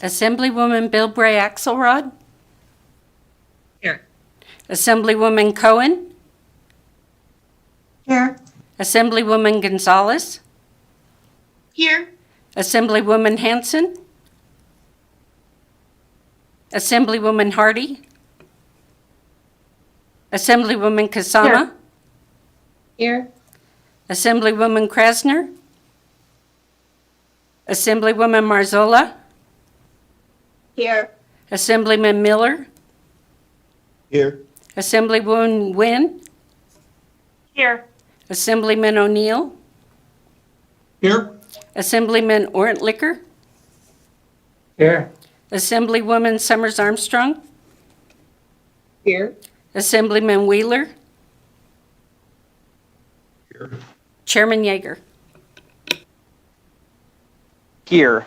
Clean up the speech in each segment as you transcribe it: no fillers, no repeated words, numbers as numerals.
Assemblywoman Bilbray Axelrod. Here. Assemblywoman Cohen. Here. Assemblywoman Gonzalez. Here. Assemblywoman Hanson. Assemblywoman Hardy. Assemblywoman Kasama. Here. Assemblywoman Krasner. Assemblywoman Marzola. Here. Assemblyman Miller. Here. Assemblywoman Wynn. Here. Assemblyman O'Neill. Here. Assemblyman Orentlicker. Here. Assemblywoman Summers Armstrong. Here. Assemblyman Wheeler. Here. Chairman Yeager. Here.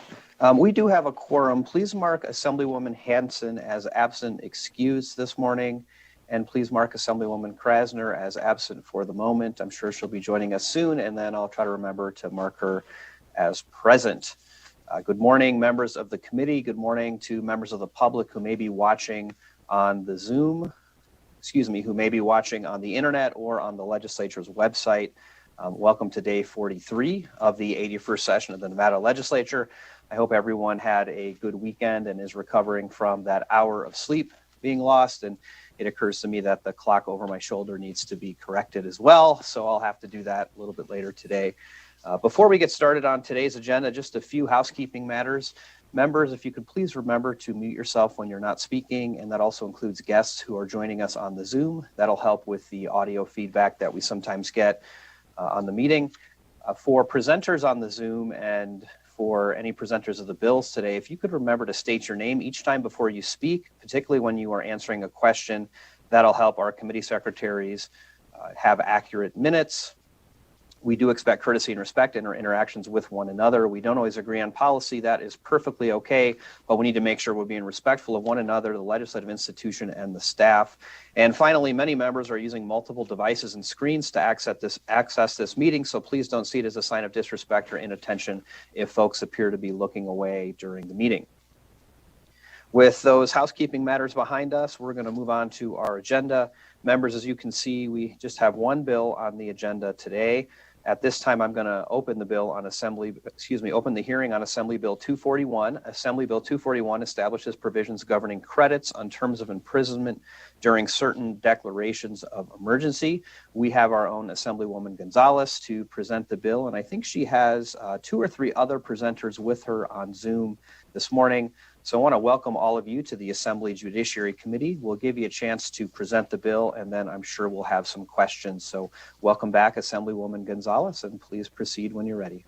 We do have a quorum. Please mark Assemblywoman Hanson as absent excused this morning, and please mark Assemblywoman Krasner as absent for the moment. I'm sure she'll be joining us soon, and then I'll try to remember to mark her as present. Good morning, members of the committee. Good morning to members of the public who may be watching on the Zoom, who may be watching on the internet or on the legislature's website. Welcome to day 43 of the 81st session of the Nevada Legislature. I hope everyone had a good weekend and is recovering from that hour of sleep being lost. And it occurs to me that the clock over my shoulder needs to be corrected as well. So I'll have to do that a little bit later today. Before we get started on today's agenda, just a few housekeeping matters. Members, if you could please remember to mute yourself when you're not speaking, and that also includes guests who are joining us on the Zoom. That'll help with the audio feedback that we sometimes get on the meeting. For presenters on the Zoom and for any presenters of the bills today, if you could remember to state your name each time before you speak, particularly when you are answering a question, that'll help our committee secretaries have accurate minutes. We do expect courtesy and respect in our interactions with one another. We don't always agree on policy. That is perfectly okay, but we need to make sure we're being respectful of one another, the legislative institution, and the staff. And finally, many members are using multiple devices and screens to access this meeting, so please don't see it as a sign of disrespect or inattention if folks appear to be looking away during the meeting. With those housekeeping matters behind us, we're going to move on to our agenda. Members, as you can see, we just have one bill on the agenda today. At this time, I'm going to open the hearing on Assembly Bill 241. Assembly Bill 241 establishes provisions governing credits on terms of imprisonment during certain declarations of emergency. We have our own Assemblywoman Gonzalez to present the bill, and I think she has 2 or 3 other presenters with her on Zoom this morning. So I want to welcome all of you to the Assembly Judiciary Committee. We'll give you a chance to present the bill, and then I'm sure we'll have some questions. So welcome back, Assemblywoman Gonzalez, and please proceed when you're ready.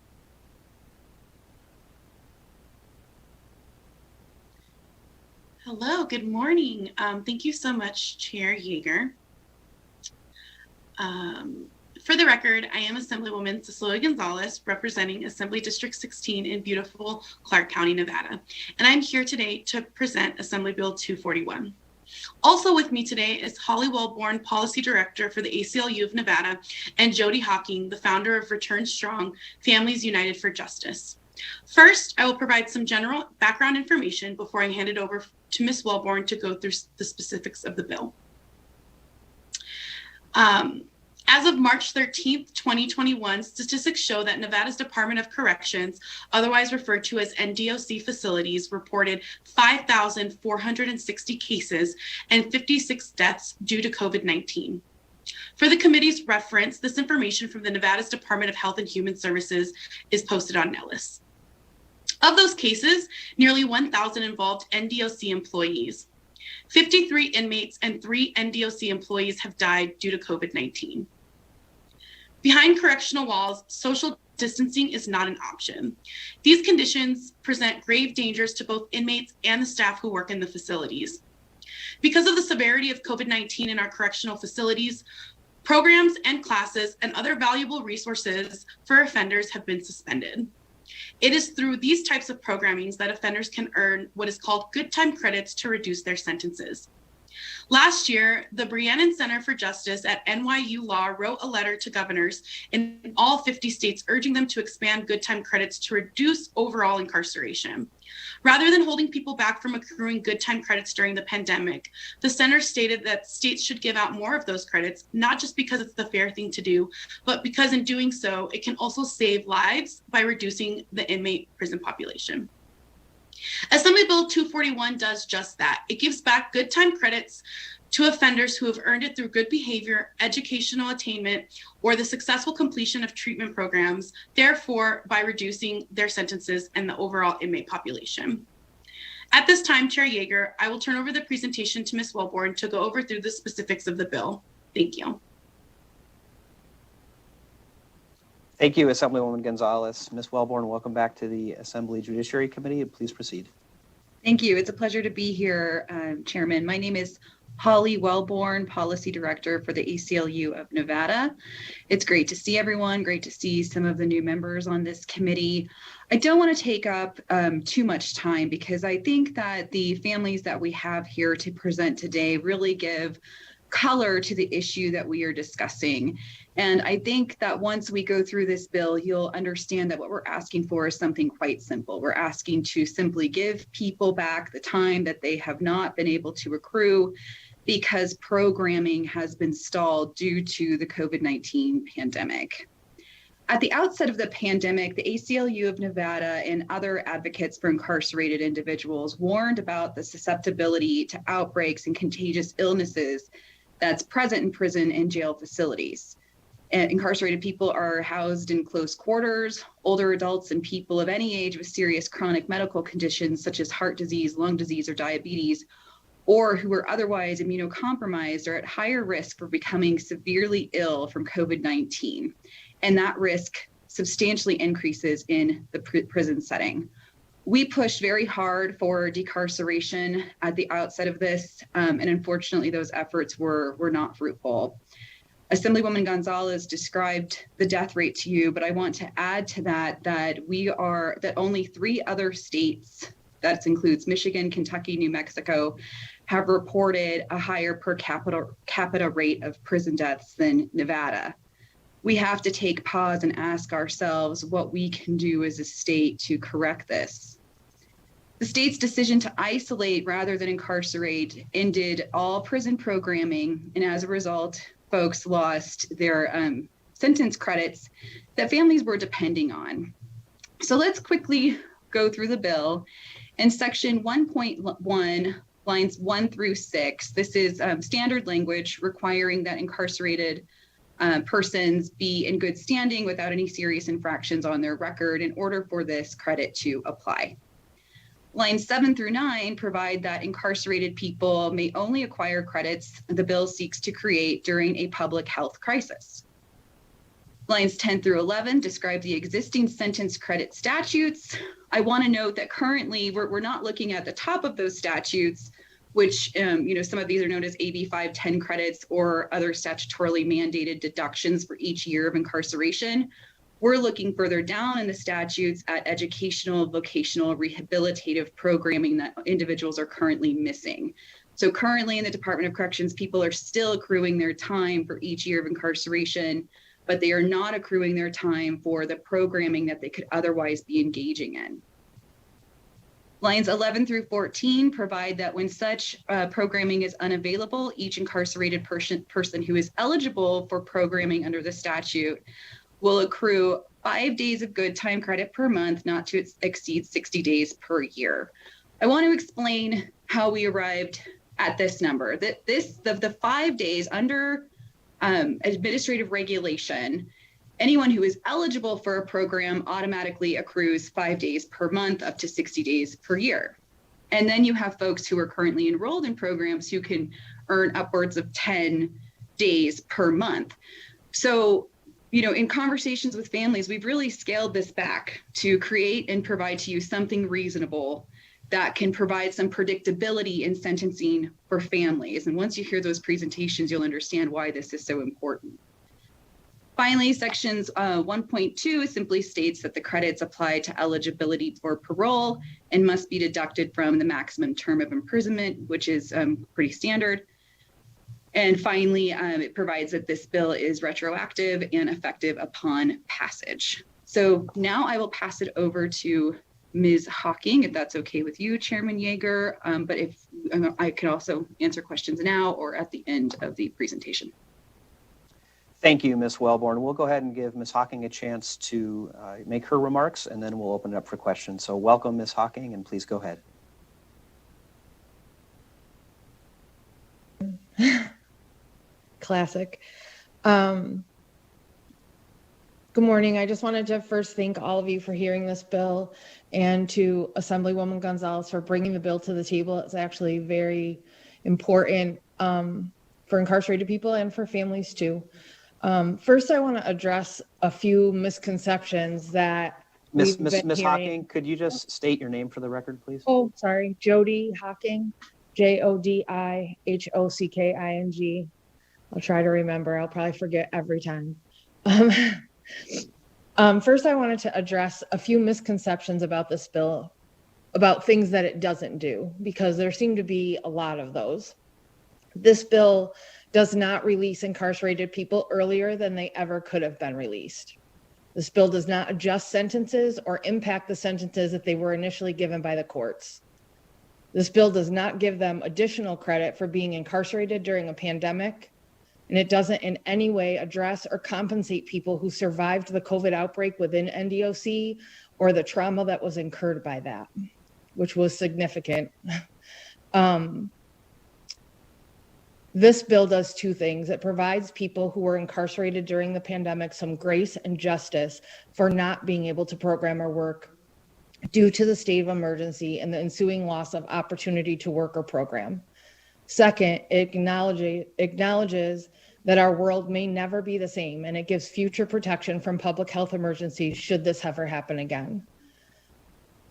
Hello, good morning. Thank you so much, Chair Yeager. For the record, I am Assemblywoman Cecilia Gonzalez, representing Assembly District 16 in beautiful Clark County, Nevada. And I'm here today to present Assembly Bill 241. Also with me today is Holly Wellborn, Policy Director for the ACLU of Nevada, and Jody Hawking, the founder of Return Strong, Families United for Justice. First, I will provide some general background information before I hand it over to Ms. Wellborn to go through the specifics of the bill. As of March 13th, 2021, statistics show that Nevada's Department of Corrections, otherwise referred to as NDOC facilities, reported 5,460 cases and 56 deaths due to COVID-19. For the committee's reference, this information from the Nevada's Department of Health and Human Services is posted on Nellis. Of those cases, nearly 1,000 involved NDOC employees. 53 inmates and 3 NDOC employees have died due to COVID-19. Behind correctional walls, social distancing is not an option. These conditions present grave dangers to both inmates and the staff who work in the facilities. Because of the severity of COVID-19 in our correctional facilities, programs and classes and other valuable resources for offenders have been suspended. It is through these types of programmings that offenders can earn what is called good time credits to reduce their sentences. Last year, the Briannon Center for Justice at NYU Law wrote a letter to governors in all 50 states urging them to expand good time credits to reduce overall incarceration. Rather than holding people back from accruing good time credits during the pandemic, the center stated that states should give out more of those credits, not just because it's the fair thing to do, but because in doing so, it can also save lives by reducing the inmate prison population. Assembly Bill 241 does just that. It gives back good time credits to offenders who have earned it through good behavior, educational attainment, or the successful completion of treatment programs, therefore by reducing their sentences and the overall inmate population. At this time, Chair Yeager, I will turn over the presentation to Ms. Wellborn to go over through the specifics of the bill. Thank you. Thank you, Assemblywoman Gonzalez. Ms. Wellborn, welcome back to the Assembly Judiciary Committee. Please proceed. Thank you. It's a pleasure to be here, Chairman. My name is Holly Wellborn, Policy Director for the ACLU of Nevada. It's great to see everyone, great to see some of the new members on this committee. I don't want to take up too much time because I think that the families that we have here to present today really give color to the issue that we are discussing. And I think that once we go through this bill, you'll understand that what we're asking for is something quite simple. We're asking to simply give people back the time that they have not been able to accrue because programming has been stalled due to the COVID-19 pandemic. At the outset of the pandemic, the ACLU of Nevada and other advocates for incarcerated individuals warned about the susceptibility to outbreaks and contagious illnesses that's present in prison and jail facilities. Incarcerated people are housed in close quarters. Older adults and people of any age with serious chronic medical conditions such as heart disease, lung disease, or diabetes, or who are otherwise immunocompromised, are at higher risk for becoming severely ill from COVID-19. And that risk substantially increases in the prison setting. We pushed very hard for decarceration at the outset of this, and unfortunately those efforts were not fruitful. Assemblywoman Gonzalez described the death rate to you, but I want to add to that that only 3 other states, that includes Michigan, Kentucky, New Mexico, have reported a higher per capita rate of prison deaths than Nevada. We have to take pause and ask ourselves what we can do as a state to correct this. The state's decision to isolate rather than incarcerate ended all prison programming, and as a result, folks lost their sentence credits that families were depending on. So let's quickly go through the bill. In section 1.1, lines 1 through 6, this is standard language requiring that incarcerated persons be in good standing without any serious infractions on their record in order for this credit to apply. Lines 7 through 9 provide that incarcerated people may only acquire credits the bill seeks to create during a public health crisis. Lines 10 through 11 describe the existing sentence credit statutes. I want to note that currently we're not looking at the top of those statutes, which some of these are known as AB 510 credits or other statutorily mandated deductions for each year of incarceration. We're looking further down in the statutes at educational, vocational, rehabilitative programming that individuals are currently missing. So currently in the Department of Corrections, people are still accruing their time for each year of incarceration, but they are not accruing their time for the programming that they could otherwise be engaging in. Lines 11 through 14 provide that when such programming is unavailable, each incarcerated person who is eligible for programming under the statute will accrue 5 days of good time credit per month, not to exceed 60 days per year. I want to explain how we arrived at this number. That the 5 days under administrative regulation, anyone who is eligible for a program automatically accrues 5 days per month, up to 60 days per year. And then you have folks who are currently enrolled in programs who can earn upwards of 10 days per month. So, in conversations with families, we've really scaled this back to create and provide to you something reasonable that can provide some predictability in sentencing for families. And once you hear those presentations, you'll understand why this is so important. Finally, sections 1.2 simply states that the credits apply to eligibility for parole and must be deducted from the maximum term of imprisonment, which is pretty standard. And finally, it provides that this bill is retroactive and effective upon passage. So now I will pass it over to Ms. Hawking, if that's okay with you, Chairman Yeager. But if I could also answer questions now or at the end of the presentation. Thank you, Ms. Wellborn. We'll go ahead and give Ms. Hawking a chance to make her remarks, and then we'll open it up for questions. So welcome, Ms. Hawking, and please go ahead. Classic. Good morning. I just wanted to first thank all of you for hearing this bill, and to Assemblywoman Gonzalez for bringing the bill to the table. It's actually very important for incarcerated people and for families too. First, I want to address a few misconceptions that Ms. we've been hearing. Hawking, could you just state your name for the record, please? Oh, sorry. Jody Hawking, Jodihockking. I'll try to remember. I'll probably forget every time. First, I wanted to address a few misconceptions about this bill, about things that it doesn't do, because there seem to be a lot of those. This bill does not release incarcerated people earlier than they ever could have been released. This bill does not adjust sentences or impact the sentences that they were initially given by the courts. This bill does not give them additional credit for being incarcerated during a pandemic, and it doesn't in any way address or compensate people who survived the COVID outbreak within NDOC or the trauma that was incurred by that, which was significant. This bill does two things. It provides people who were incarcerated during the pandemic some grace and justice for not being able to program or work due to the state of emergency and the ensuing loss of opportunity to work or program. Second, it acknowledges that our world may never be the same, and it gives future protection from public health emergencies should this ever happen again.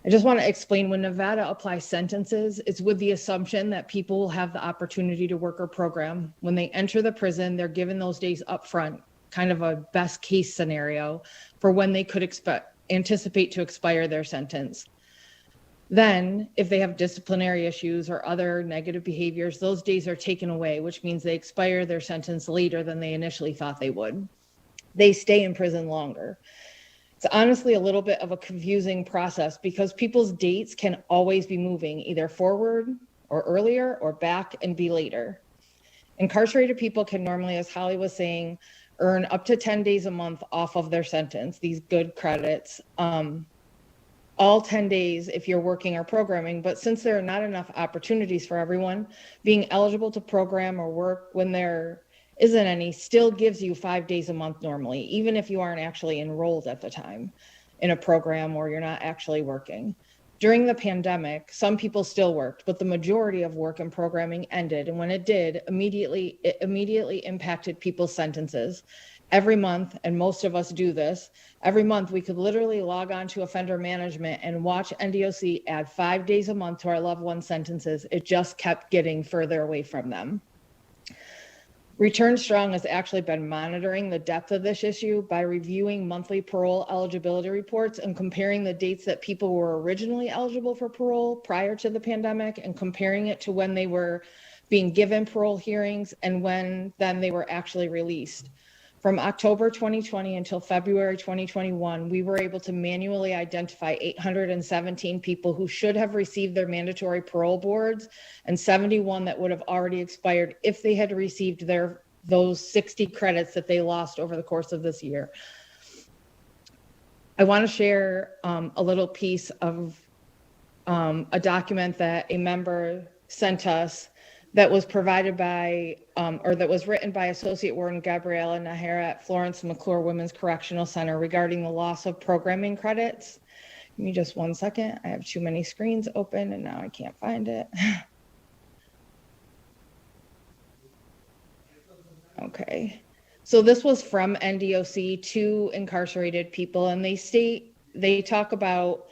I just want to explain, when Nevada applies sentences, it's with the assumption that people will have the opportunity to work or program. When they enter the prison, they're given those days up front, kind of a best case scenario for when they could anticipate to expire their sentence. Then, if they have disciplinary issues or other negative behaviors, those days are taken away, which means they expire their sentence later than they initially thought they would. They stay in prison longer. It's honestly a little bit of a confusing process because people's dates can always be moving, either forward or earlier or back and be later. Incarcerated people can normally, as Holly was saying, earn up to 10 days a month off of their sentence, these good credits, all 10 days if you're working or programming. But since there are not enough opportunities for everyone, being eligible to program or work when there isn't any still gives you 5 days a month normally, even if you aren't actually enrolled at the time in a program or you're not actually working. During the pandemic, some people still worked, but the majority of work and programming ended. And when it did, it immediately impacted people's sentences. Every month, and most of us do this, every month we could literally log on to offender management and watch NDOC add 5 days a month to our loved ones' sentences. It just kept getting further away from them. Return Strong has actually been monitoring the depth of this issue by reviewing monthly parole eligibility reports and comparing the dates that people were originally eligible for parole prior to the pandemic and comparing it to when they were being given parole hearings and when then they were actually released. From October 2020 until February 2021, we were able to manually identify 817 people who should have received their mandatory parole boards and 71 that would have already expired if they had received those 60 credits that they lost over the course of this year. I want to share a little piece of a document that a member sent us that was provided by, or that was written by Associate Warden Gabriela Nahara at Florence McClure Women's Correctional Center regarding the loss of programming credits. Give me just 1 second. I have too many screens open and now I can't find it. Okay. So this was from NDOC to incarcerated people, and they talk about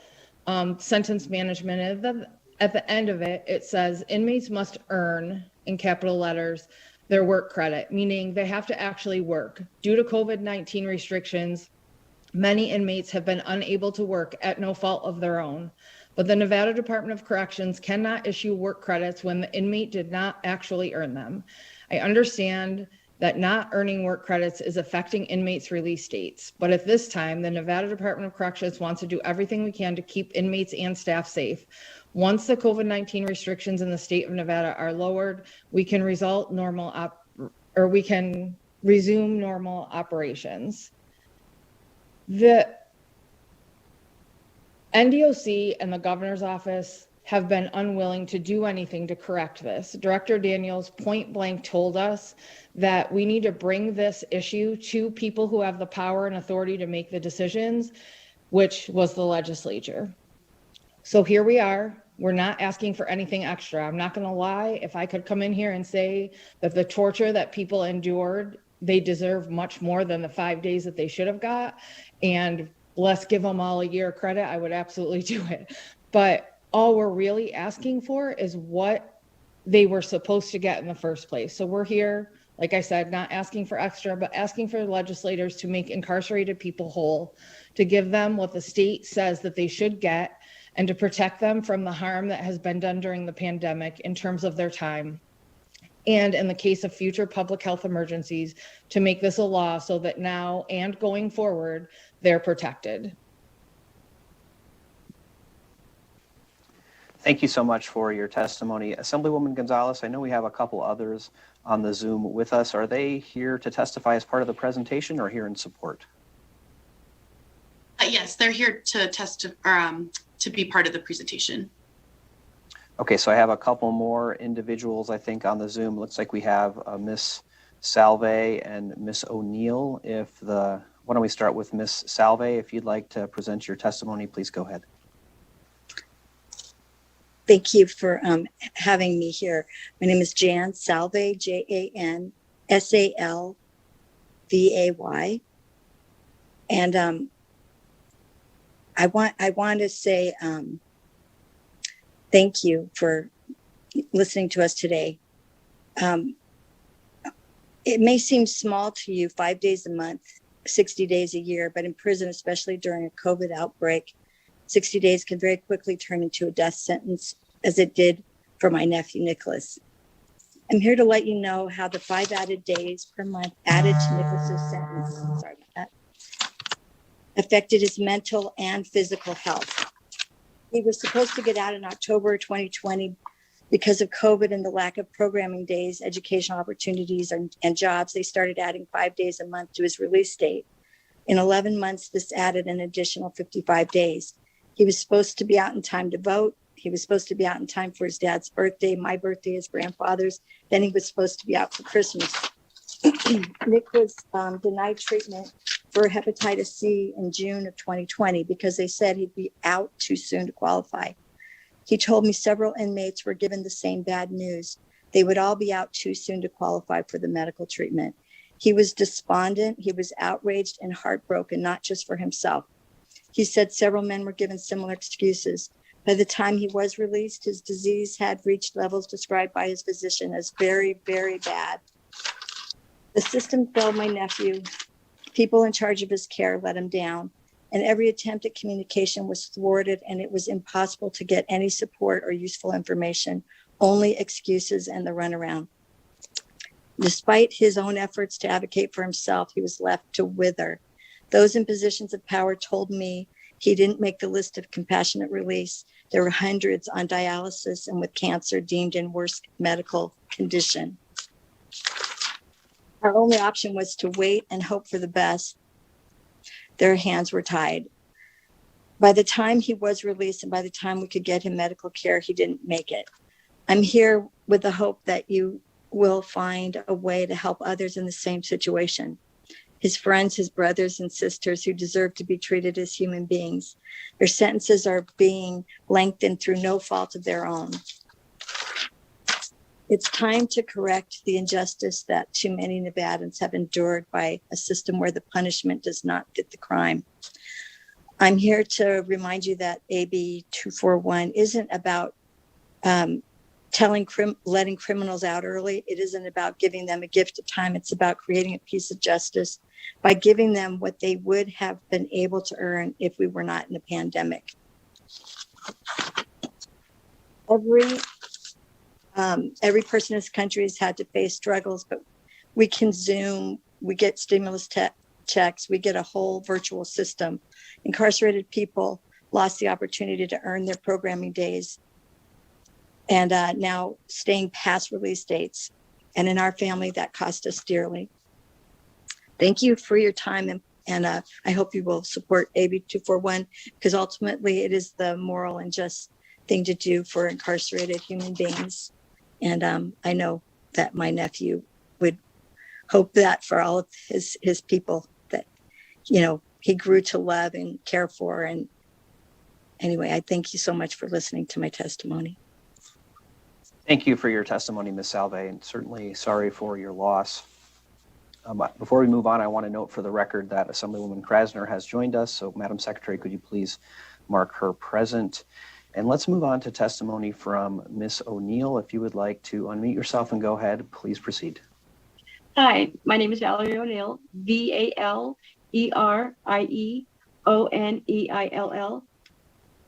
sentence management. At the end of it, it says inmates must earn, in capital letters, their work credit, meaning they have to actually work. Due to COVID-19 restrictions, many inmates have been unable to work at no fault of their own. But the Nevada Department of Corrections cannot issue work credits when the inmate did not actually earn them. I understand that not earning work credits is affecting inmates' release dates. But at this time, the Nevada Department of Corrections wants to do everything we can to keep inmates and staff safe. Once the COVID-19 restrictions in the state of Nevada are lowered, we can resume normal operations. The NDOC and the governor's office have been unwilling to do anything to correct this. Director Daniels point blank told us that we need to bring this issue to people who have the power and authority to make the decisions, which was the legislature. So here we are. We're not asking for anything extra. I'm not going to lie. If I could come in here and say that the torture that people endured, they deserve much more than the 5 days that they should have got, and let's give them all a year credit, I would absolutely do it. But all we're really asking for is what they were supposed to get in the first place. So we're here, like I said, not asking for extra, but asking for legislators to make incarcerated people whole, to give them what the state says that they should get, and to protect them from the harm that has been done during the pandemic in terms of their time. And in the case of future public health emergencies, to make this a law so that now and going forward, they're protected. Thank you so much for your testimony. Assemblywoman Gonzalez, I know we have a couple others on the Zoom with us. Are they here to testify as part of the presentation or here in support? Yes, they're here to be part of the presentation. Okay, so I have a couple more individuals, I think, on the Zoom. Looks like we have Miss Salve and Miss O'Neill. Why don't we start with Miss Salve? If you'd like to present your testimony, please go ahead. Thank you for having me here. My name is Jan Salve, Jansalvay. And I want to say thank you for listening to us today. It may seem small to you, 5 days a month, 60 days a year, but in prison, especially during a COVID outbreak, 60 days can very quickly turn into a death sentence, as it did for my nephew, Nicholas. I'm here to let you know how the 5 added days per month added to Nicholas's sentence, sorry about that, affected his mental and physical health. He was supposed to get out in October 2020. Because of COVID and the lack of programming days, educational opportunities, and jobs, they started adding 5 days a month to his release date. In 11 months, this added an additional 55 days. He was supposed to be out in time to vote. He was supposed to be out in time for his dad's birthday, my birthday, his grandfather's. Then he was supposed to be out for Christmas. Nick was denied treatment for hepatitis C in June of 2020 because they said he'd be out too soon to qualify. He told me several inmates were given the same bad news. They would all be out too soon to qualify for the medical treatment. He was despondent. He was outraged and heartbroken, not just for himself. He said several men were given similar excuses. By the time he was released, his disease had reached levels described by his physician as very, very bad. The system failed my nephew. People in charge of his care let him down. And every attempt at communication was thwarted, and it was impossible to get any support or useful information, only excuses and the runaround. Despite his own efforts to advocate for himself, he was left to wither. Those in positions of power told me he didn't make the list of compassionate release. There were hundreds on dialysis and with cancer deemed in worse medical condition. Our only option was to wait and hope for the best. Their hands were tied. By the time he was released and by the time we could get him medical care, he didn't make it. I'm here with the hope that you will find a way to help others in the same situation. His friends, his brothers and sisters who deserve to be treated as human beings. Their sentences are being lengthened through no fault of their own. It's time to correct the injustice that too many Nevadans have endured by a system where the punishment does not fit the crime. I'm here to remind you that AB 241 isn't about letting criminals out early. It isn't about giving them a gift of time. It's about creating a piece of justice by giving them what they would have been able to earn if we were not in a pandemic. Every person in this country has had to face struggles, but we can Zoom, we get stimulus checks, we get a whole virtual system. Incarcerated people lost the opportunity to earn their programming days and now staying past release dates. And in our family, that cost us dearly. Thank you for your time, and I hope you will support AB 241, because ultimately it is the moral and just thing to do for incarcerated human beings. And I know that my nephew would hope that for all of his people that, you know, he grew to love and care for. And anyway, I thank you so much for listening to my testimony. Thank you for your testimony, Ms. Salve, and certainly sorry for your loss. Before we move on, I want to note for the record that Assemblywoman Krasner has joined us. So, Madam Secretary, could you please mark her present? And let's move on to testimony from Ms. O'Neill. If you would like to unmute yourself and go ahead, please proceed. Hi, my name is Valerie O'Neill, VALERIEONEILL.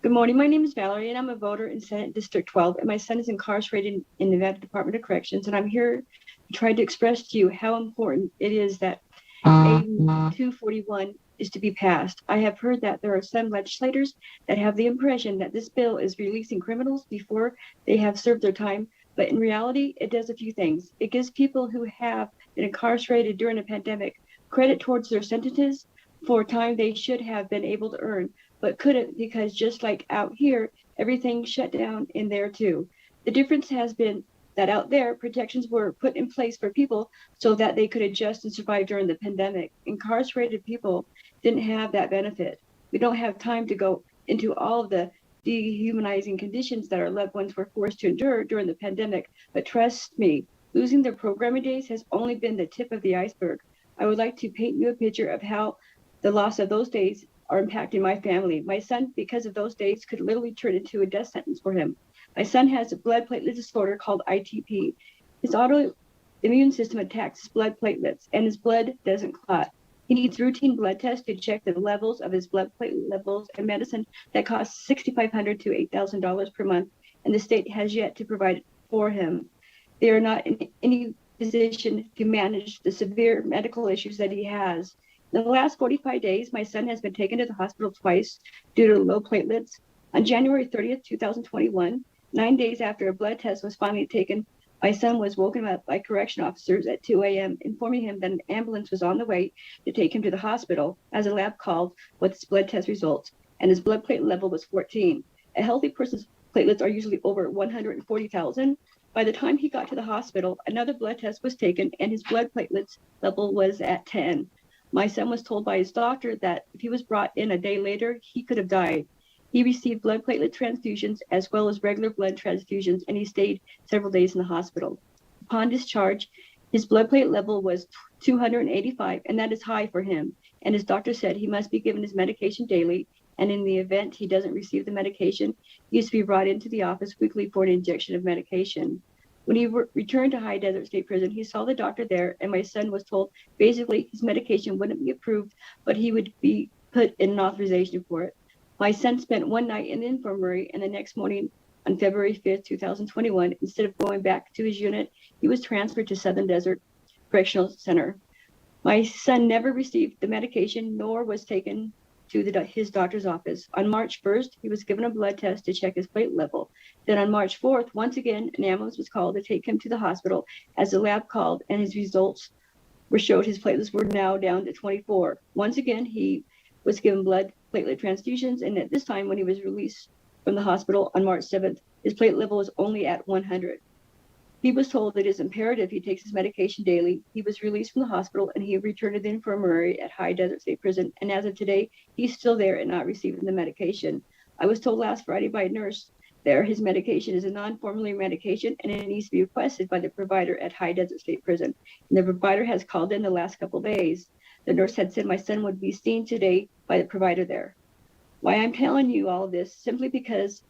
Good morning, my name is Valerie, and I'm a voter in Senate District 12, and my son is incarcerated in Nevada Department of Corrections, and I'm here to try to express to you how important it is that AB 241 is to be passed. I have heard that there are some legislators that have the impression that this bill is releasing criminals before they have served their time, but in reality, it does a few things. It gives people who have been incarcerated during a pandemic credit towards their sentences for time they should have been able to earn, but couldn't, because just like out here, everything shut down in there too. The difference has been that out there, protections were put in place for people so that they could adjust and survive during the pandemic. Incarcerated people didn't have that benefit. We don't have time to go into all of the dehumanizing conditions that our loved ones were forced to endure during the pandemic, but trust me, losing their programming days has only been the tip of the iceberg. I would like to paint you a picture of how the loss of those days are impacting my family. My son, because of those days, could literally turn into a death sentence for him. My son has a blood platelet disorder called ITP. His autoimmune system attacks his blood platelets, and his blood doesn't clot. He needs routine blood tests to check the levels of his blood platelet levels and medicine that costs $6,500 to $8,000 per month, and the state has yet to provide it for him. They are not in any position to manage the severe medical issues that he has. In the last 45 days, my son has been taken to the hospital twice due to low platelets. On January 30th, 2021, 9 days after a blood test was finally taken, my son was woken up by correction officers at 2 a.m., informing him that an ambulance was on the way to take him to the hospital as a lab called with his blood test results, and his blood platelet level was 14. A healthy person's platelets are usually over 140,000. By the time he got to the hospital, another blood test was taken, and his blood platelets level was at 10. My son was told by his doctor that if he was brought in a day later, he could have died. He received blood platelet transfusions as well as regular blood transfusions, and he stayed several days in the hospital. Upon discharge, his blood platelet level was 285, and that is high for him. And his doctor said he must be given his medication daily, and in the event he doesn't receive the medication, he is to be brought into the office weekly for an injection of medication. When he returned to High Desert State Prison, he saw the doctor there, and my son was told basically his medication wouldn't be approved, but he would be put in an authorization for it. My son spent one night in the infirmary, and the next morning on February 5th, 2021, instead of going back to his unit, he was transferred to Southern Desert Correctional Center. My son never received the medication nor was taken to his doctor's office. On March 1st, he was given a blood test to check his platelet level. Then on March 4th, once again, an ambulance was called to take him to the hospital as the lab called, and his results showed his platelets were now down to 24. Once again, he was given blood platelet transfusions, and at this time, when he was released from the hospital on March 7th, his platelet level was only at 100. He was told that it is imperative he takes his medication daily. He was released from the hospital, and he returned to the infirmary at High Desert State Prison, and as of today, he's still there and not receiving the medication. I was told last Friday by a nurse there his medication is a non-formulary medication, and it needs to be requested by the provider at High Desert State Prison. And the provider has called in the last couple of days. The nurse had said my son would be seen today by the provider there. Why I'm telling you all this, simply because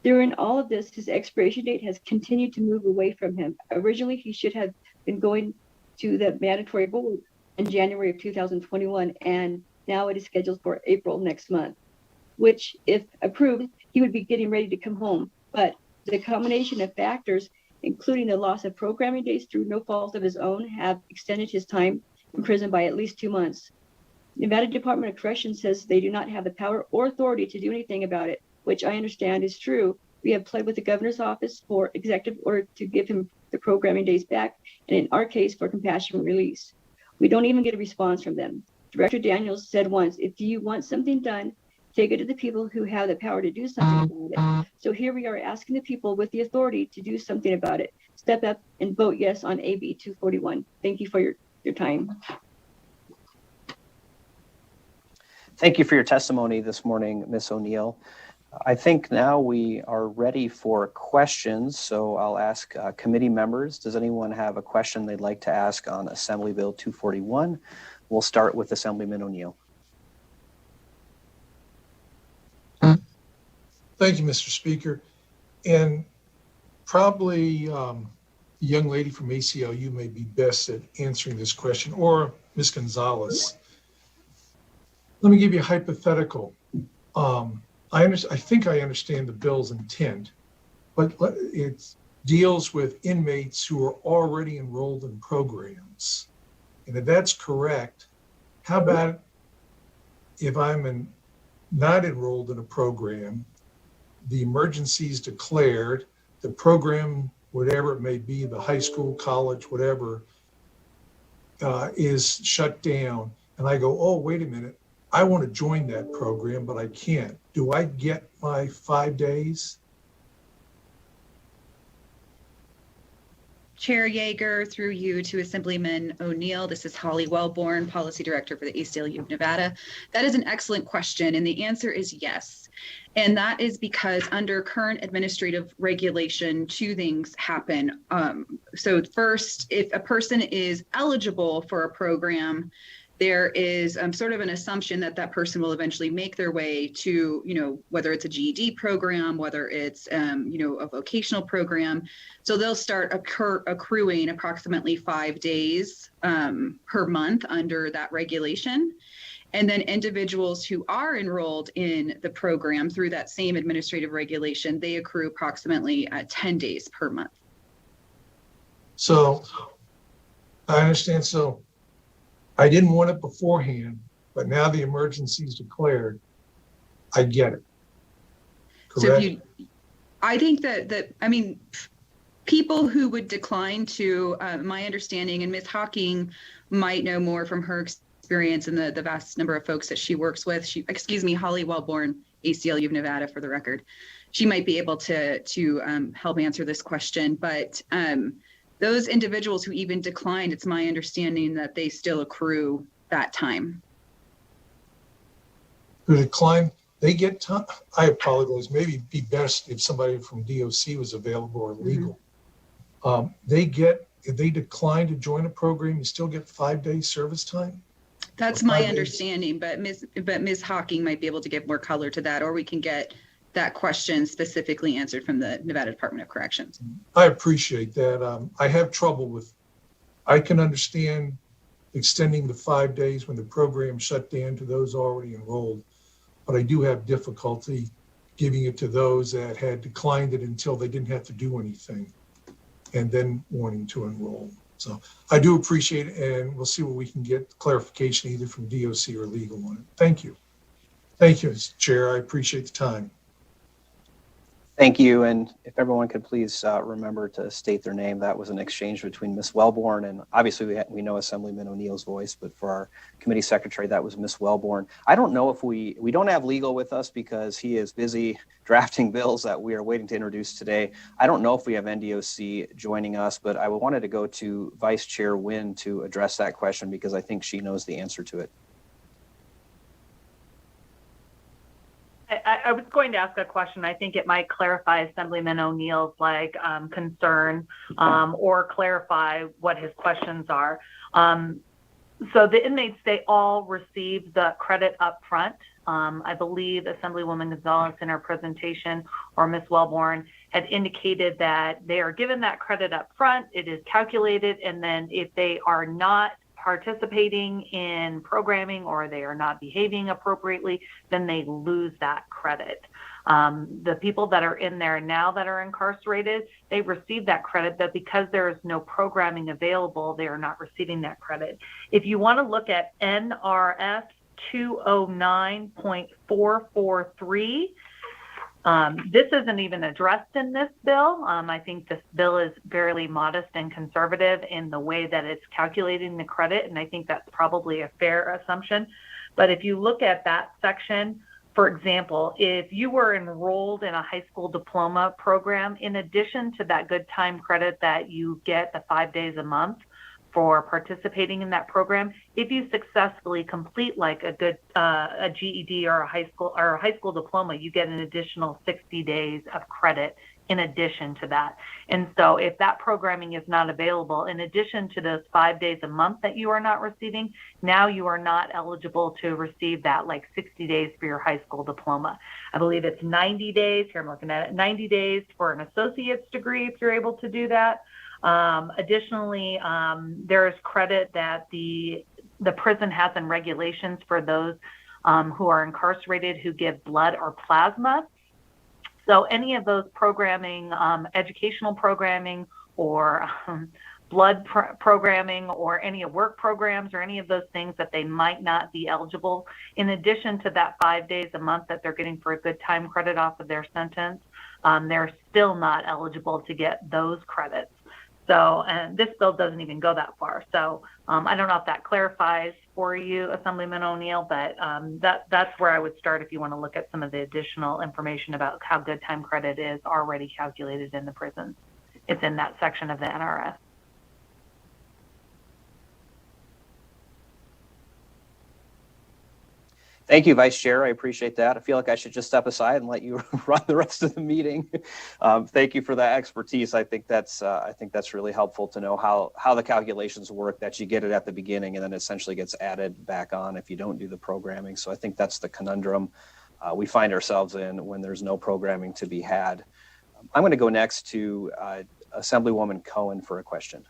During all of this, his expiration date has continued to move away from him. Originally, he should have been going to the mandatory vote in January of 2021, and now it is scheduled for April next month, which, if approved, he would be getting ready to come home. But the combination of factors, including the loss of programming days through no fault of his own, have extended his time in prison by at least 2 months. Nevada Department of Corrections says they do not have the power or authority to do anything about it, which I understand is true. We have pled with the governor's office for executive order to give him the programming days back, and in our case for compassionate release. We don't even get a response from them. Director Daniels said once, if you want something done, take it to the people who have the power to do something about it. So here we are asking the people with the authority to do something about it. Step up and vote yes on AB 241. Thank you for your time. Thank you for your testimony this morning, Ms. O'Neill. I think now we are ready for questions, so I'll ask committee members. Does anyone have a question they'd like to ask on Assembly Bill 241? We'll start with Assemblyman O'Neill. Thank you, Mr. Speaker. And probably the young lady from ACLU may be best at answering this question, or Ms. Gonzalez. Let me give you a hypothetical. I think I understand the bill's intent, but it deals with inmates who are already enrolled in programs. And if that's correct, how about if I'm not enrolled in a program, the emergency is declared, the program, whatever it may be, the high school, college, whatever, is shut down, and I go, oh, wait a minute, I want to join that program, but I can't. Do I get my 5 days? Chair Yeager, through you to Assemblyman O'Neill. This is Holly Wellborn, Policy Director for the ACLU of Nevada. That is an excellent question, and the answer is yes. And that is because under current administrative regulation, 2 things happen. So first, if a person is eligible for a program, there is sort of an assumption that that person will eventually make their way to, whether it's a GED program, whether it's, a vocational program. So they'll start accruing approximately 5 days per month under that regulation. And then individuals who are enrolled in the program through that same administrative regulation, they accrue approximately 10 days per month. So I understand. So I didn't want it beforehand, but now the emergency is declared. I get it. Correct? So I think that people who would decline to, my understanding, and Ms. Hawking might know more from her experience and the vast number of folks that she works with. Holly Wellborn, ACLU of Nevada, for the record. She might be able to help answer this question, but those individuals who even declined, it's my understanding that they still accrue that time. Who decline, they get time. I apologize. Maybe it'd be best if somebody from DOC was available or legal. If they decline to join a program, you still get 5 days service time? That's my understanding, but Ms. Hawking might be able to give more color to that, or we can get that question specifically answered from the Nevada Department of Corrections. I appreciate that. I have trouble with, I can understand extending the 5 days when the program shut down to those already enrolled, but I do have difficulty giving it to those that had declined it until they didn't have to do anything and then wanting to enroll. So I do appreciate it, and we'll see what we can get clarification either from DOC or legal on it. Thank you. Thank you, Mr. Chair. I appreciate the time. Thank you, and if everyone could please remember to state their name. That was an exchange between Ms. Wellborn, and obviously we know Assemblyman O'Neill's voice, but for our committee secretary, that was Ms. Wellborn. I don't know if we don't have legal with us because he is busy drafting bills that we are waiting to introduce today. I don't know if we have NDOC joining us, but I wanted to go to Vice Chair Wynn to address that question because I think she knows the answer to it. I was going to ask a question. I think it might clarify Assemblyman O'Neill's concern or clarify what his questions are. So the inmates, they all receive the credit up front. I believe Assemblywoman Gonzalez in her presentation, or Ms. Wellborn, had indicated that they are given that credit up front. It is calculated, and then if they are not participating in programming or they are not behaving appropriately, then they lose that credit. The people that are in there now that are incarcerated, they receive that credit, but because there is no programming available, they are not receiving that credit. If you want to look at NRS 209.443, this isn't even addressed in this bill. I think this bill is fairly modest and conservative in the way that it's calculating the credit, and I think that's probably a fair assumption. But if you look at that section, for example, if you were enrolled in a high school diploma program, in addition to that good time credit that you get the 5 days a month for participating in that program, if you successfully complete like a GED or a high school diploma, you get an additional 60 days of credit in addition to that. And so if that programming is not available, in addition to those 5 days a month that you are not receiving, now you are not eligible to receive that like 60 days for your high school diploma. I believe it's 90 days, here I'm looking at it, 90 days for an associate's degree if you're able to do that. Additionally, there is credit that the prison has in regulations for those who are incarcerated who give blood or plasma. So any of those programming, educational programming or blood programming or any work programs or any of those things that they might not be eligible, in addition to that 5 days a month that they're getting for a good time credit off of their sentence, they're still not eligible to get those credits. So, and this bill doesn't even go that far. So I don't know if that clarifies for you, Assemblyman O'Neill, but that's where I would start if you want to look at some of the additional information about how good time credit is already calculated in the prisons. It's in that section of the NRS. Thank you, Vice Chair. I appreciate that. I feel like I should just step aside and let you run the rest of the meeting. Thank you for that expertise. I think that's really helpful to know how the calculations work, that you get it at the beginning and then essentially gets added back on if you don't do the programming. So I think that's the conundrum we find ourselves in when there's no programming to be had. I'm going to go next to Assemblywoman Cohen for a question.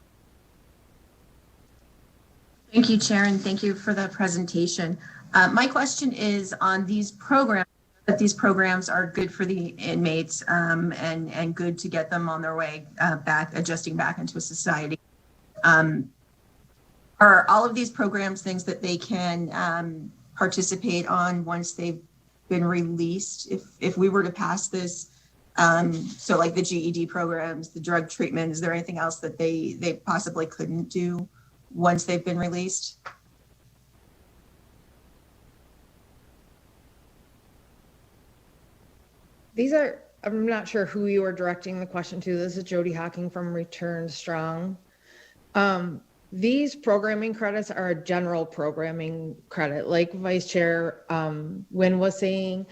Thank you, Chair, and thank you for the presentation. My question is on these programs, that these programs are good for the inmates and good to get them on their way back, adjusting back into society. Are all of these programs things that they can participate on once they've been released? If we were to pass this, so like the GED programs, the drug treatment, is there anything else that they possibly couldn't do once they've been released? I'm not sure who you are directing the question to. This is Jody Hocking from Return Strong. These programming credits are a general programming credit. Like Vice Chair Wynn was saying,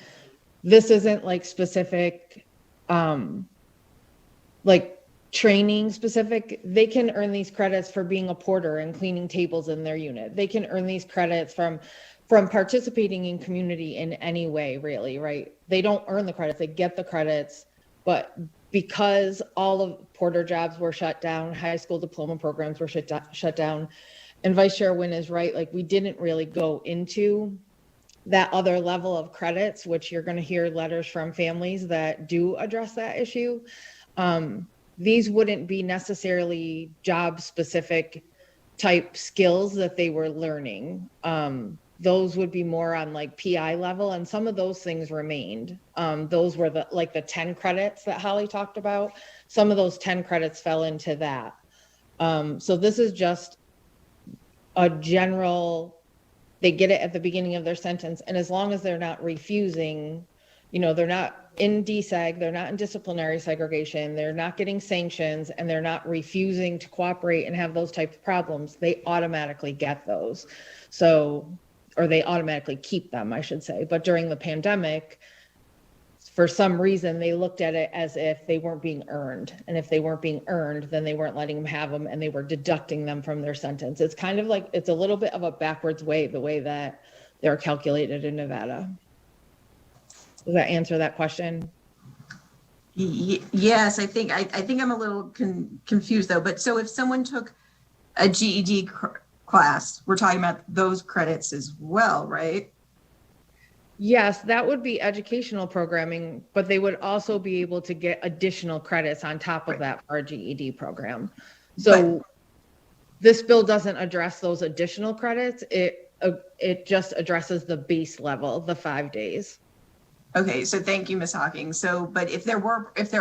this isn't like specific, like training specific. They can earn these credits for being a porter and cleaning tables in their unit. They can earn these credits from participating in community in any way, really, right? They don't earn the credits, they get the credits, but because all of porter jobs were shut down, high school diploma programs were shut down, and Vice Chair Wynn is right, like we didn't really go into that other level of credits, which you're gonna hear letters from families that do address that issue. These wouldn't be necessarily job-specific type skills that they were learning. Those would be more on like PI level, and some of those things remained. Those were the 10 credits that Holly talked about. Some of those 10 credits fell into that. So this is just a general, they get it at the beginning of their sentence, and as long as they're not refusing, they're not in DSEG, they're not in disciplinary segregation, they're not getting sanctions, and they're not refusing to cooperate and have those types of problems, they automatically get those. So, or they automatically keep them, I should say. But during the pandemic, for some reason, they looked at it as if they weren't being earned. And if they weren't being earned, then they weren't letting them have them and they were deducting them from their sentence. It's kind of like, it's a little bit of a backwards way, the way that they're calculated in Nevada. Does that answer that question? Yes, I think I'm a little confused though. But so if someone took a GED class, we're talking about those credits as well, right? Yes, that would be educational programming, but they would also be able to get additional credits on top of that for our GED program. So this bill doesn't address those additional credits. It just addresses the base level, the 5 days. Okay, so thank you, Ms. Hawking. So, but if there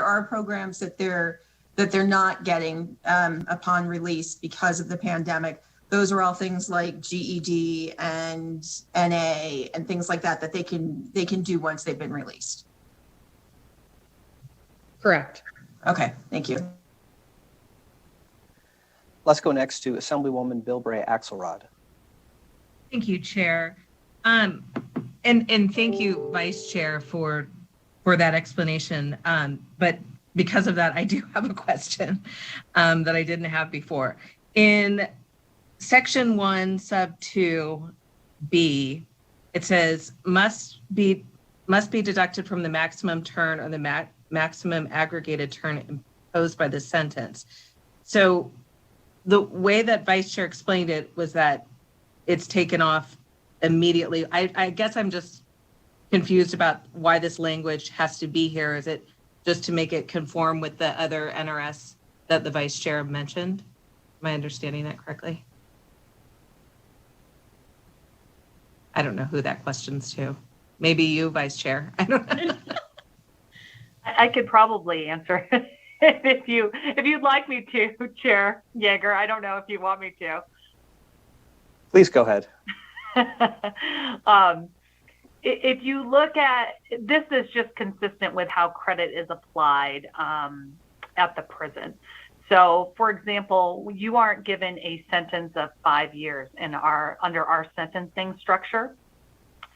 are programs that they're not getting upon release because of the pandemic, those are all things like GED and NA and things like that they can do once they've been released. Correct. Okay, thank you. Let's go next to Assemblywoman Bilbray Axelrod. Thank you, Chair. And thank you, Vice Chair, for that explanation. But because of that, I do have a question that I didn't have before. In Section 1, Sub 2B, it says must be deducted from the maximum term or the maximum aggregated term imposed by the sentence. So the way that Vice Chair explained it was that it's taken off immediately. I guess I'm just confused about why this language has to be here. Is it just to make it conform with the other NRS that the Vice Chair mentioned? Am I understanding that correctly? I don't know who that question's to. Maybe you, Vice Chair. I don't know. I could probably answer it if you'd like me to, Chair Yeager. I don't know if you want me to. Please go ahead. If you look at, this is just consistent with how credit is applied at the prison. So, for example, you aren't given a sentence of 5 years under our sentencing structure.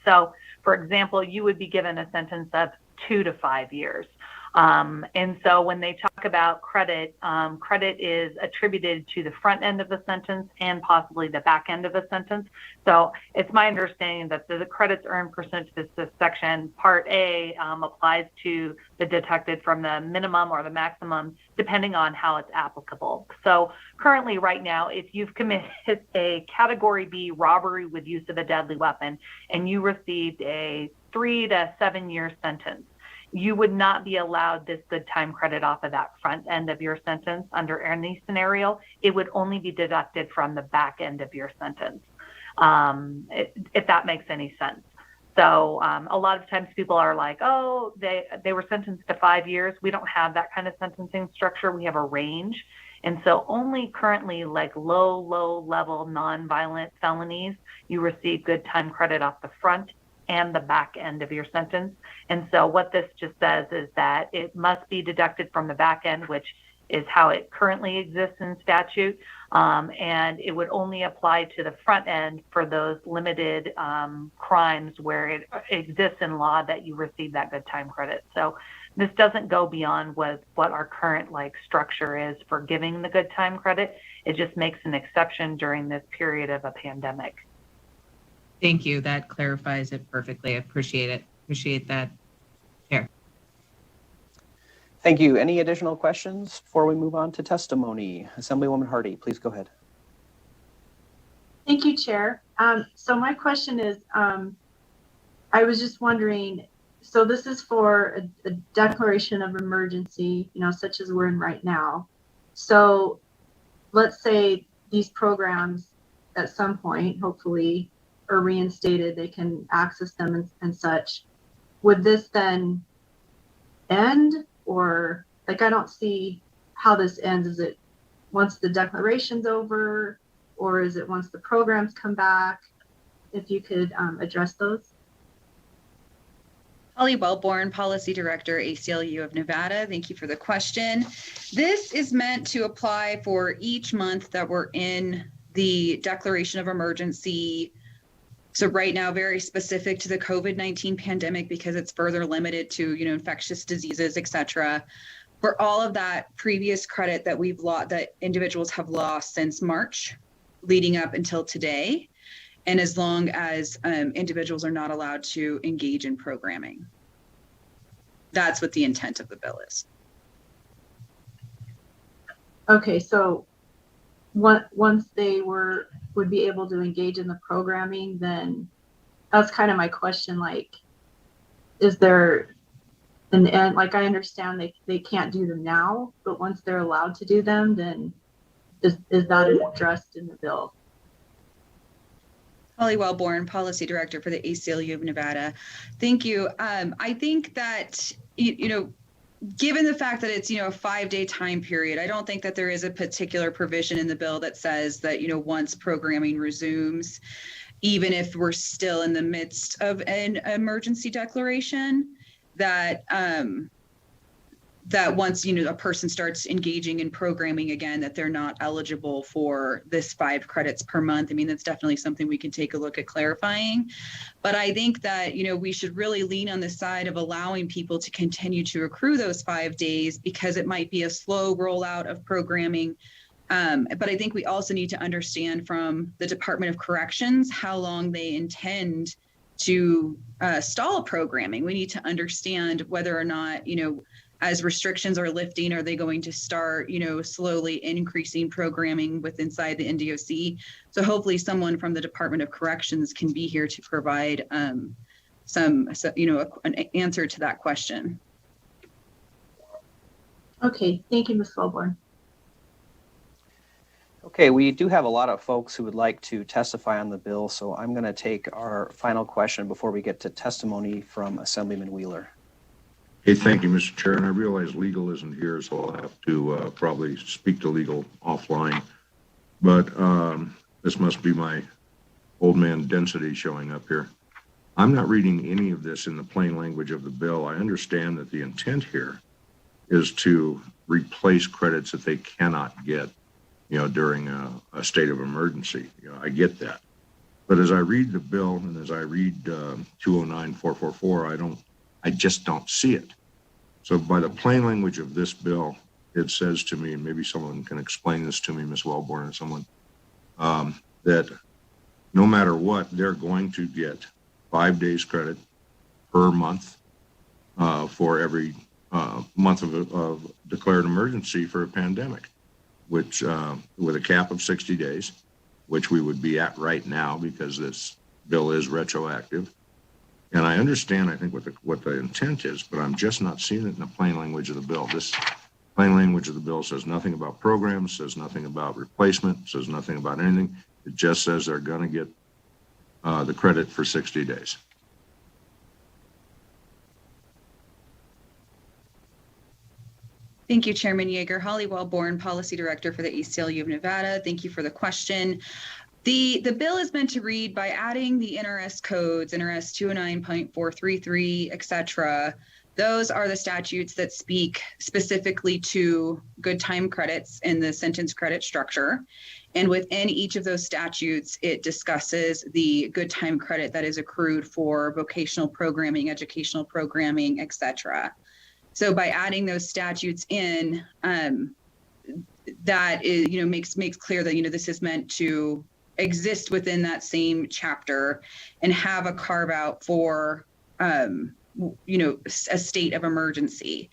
So, for example, you would be given a sentence of 2 to 5 years. And so when they talk about credit, credit is attributed to the front end of the sentence and possibly the back end of the sentence. So it's my understanding that the credits earned pursuant to this section, Part A, applies to the deducted from the minimum or the maximum, depending on how it's applicable. So currently right now, if you've committed a Category B robbery with use of a deadly weapon and you received a 3 to 7 year sentence, you would not be allowed this good time credit off of that front end of your sentence under any scenario. It would only be deducted from the back end of your sentence, if that makes any sense. So a lot of times people are like, oh, they were sentenced to 5 years. We don't have that kind of sentencing structure. We have a range. And so only currently like low level nonviolent felonies, you receive good time credit off the front and the back end of your sentence. And so what this just says is that it must be deducted from the back end, which is how it currently exists in statute. And it would only apply to the front end for those limited crimes where it exists in law that you receive that good time credit. So this doesn't go beyond what our current structure is for giving the good time credit. It just makes an exception during this period of a pandemic. Thank you. That clarifies it perfectly. I appreciate it. Appreciate that, Chair. Thank you. Any additional questions before we move on to testimony? Assemblywoman Hardy, please go ahead. Thank you, Chair. So my question is, I was just wondering, so this is for a declaration of emergency, such as we're in right now. So let's say these programs at some point, hopefully, are reinstated, they can access them and such. Would this then end, or I don't see how this ends? Is it once the declaration's over, or is it once the programs come back? If you could address those. Holly Wellborn, Policy Director, ACLU of Nevada. Thank you for the question. This is meant to apply for each month that we're in the declaration of emergency So right now, very specific to the COVID-19 pandemic because it's further limited to, infectious diseases, et cetera. For all of that previous credit that we've lost, that individuals have lost since March, leading up until today, and as long as individuals are not allowed to engage in programming. That's what the intent of the bill is. Okay, so once they would be able to engage in the programming, then that's kind of my question. Like, is there and like I understand they can't do them now, but once they're allowed to do them, then is that addressed in the bill? Holly Wellborn, Policy Director for the ACLU of Nevada. Thank you. I think that, given the fact that it's, a 5-day time period, I don't think that there is a particular provision in the bill that says that, once programming resumes, even if we're still in the midst of an emergency declaration, that that once a person starts engaging in programming again, that they're not eligible for this 5 credits per month. I mean, that's definitely something we can take a look at clarifying. But I think that we should really lean on the side of allowing people to continue to accrue those 5 days, because it might be a slow rollout of programming. But I think we also need to understand from the Department of Corrections how long they intend to stall programming. We need to understand whether or not, as restrictions are lifting, are they going to start, slowly increasing programming inside the NDOC? So hopefully someone from the Department of Corrections can be here to provide an answer to that question. Okay, thank you, Ms. Wellborn. Okay, we do have a lot of folks who would like to testify on the bill, so I'm going to take our final question before we get to testimony from Assemblyman Wheeler. Hey, thank you, Mr. Chair. And I realize legal isn't here, so I'll have to probably speak to legal offline. But this must be my old man density showing up here. I'm not reading any of this in the plain language of the bill. I understand that the intent here is to replace credits that they cannot get, during a state of emergency. I get that. But as I read the bill and as I read 209-444, I just don't see it. So by the plain language of this bill, it says to me, and maybe someone can explain this to me, Ms. Wellborn or someone, that no matter what, they're going to get 5 days credit per month for every month of declared emergency for a pandemic, which with a cap of 60 days, which we would be at right now because this bill is retroactive. And I understand, I think, what the intent is, but I'm just not seeing it in the plain language of the bill. This plain language of the bill says nothing about programs, says nothing about replacement, says nothing about anything. It just says they're going to get the credit for 60 days. Thank you, Chairman Yeager. Holly Wellborn, Policy Director for the ACLU of Nevada. Thank you for the question. The bill is meant to read by adding the NRS codes, NRS 209.433, et cetera. Those are the statutes that speak specifically to good time credits in the sentence credit structure. And within each of those statutes, it discusses the good time credit that is accrued for vocational programming, educational programming, et cetera. So by adding those statutes in, that is, makes clear that, this is meant to exist within that same chapter and have a carve out for, a state of emergency.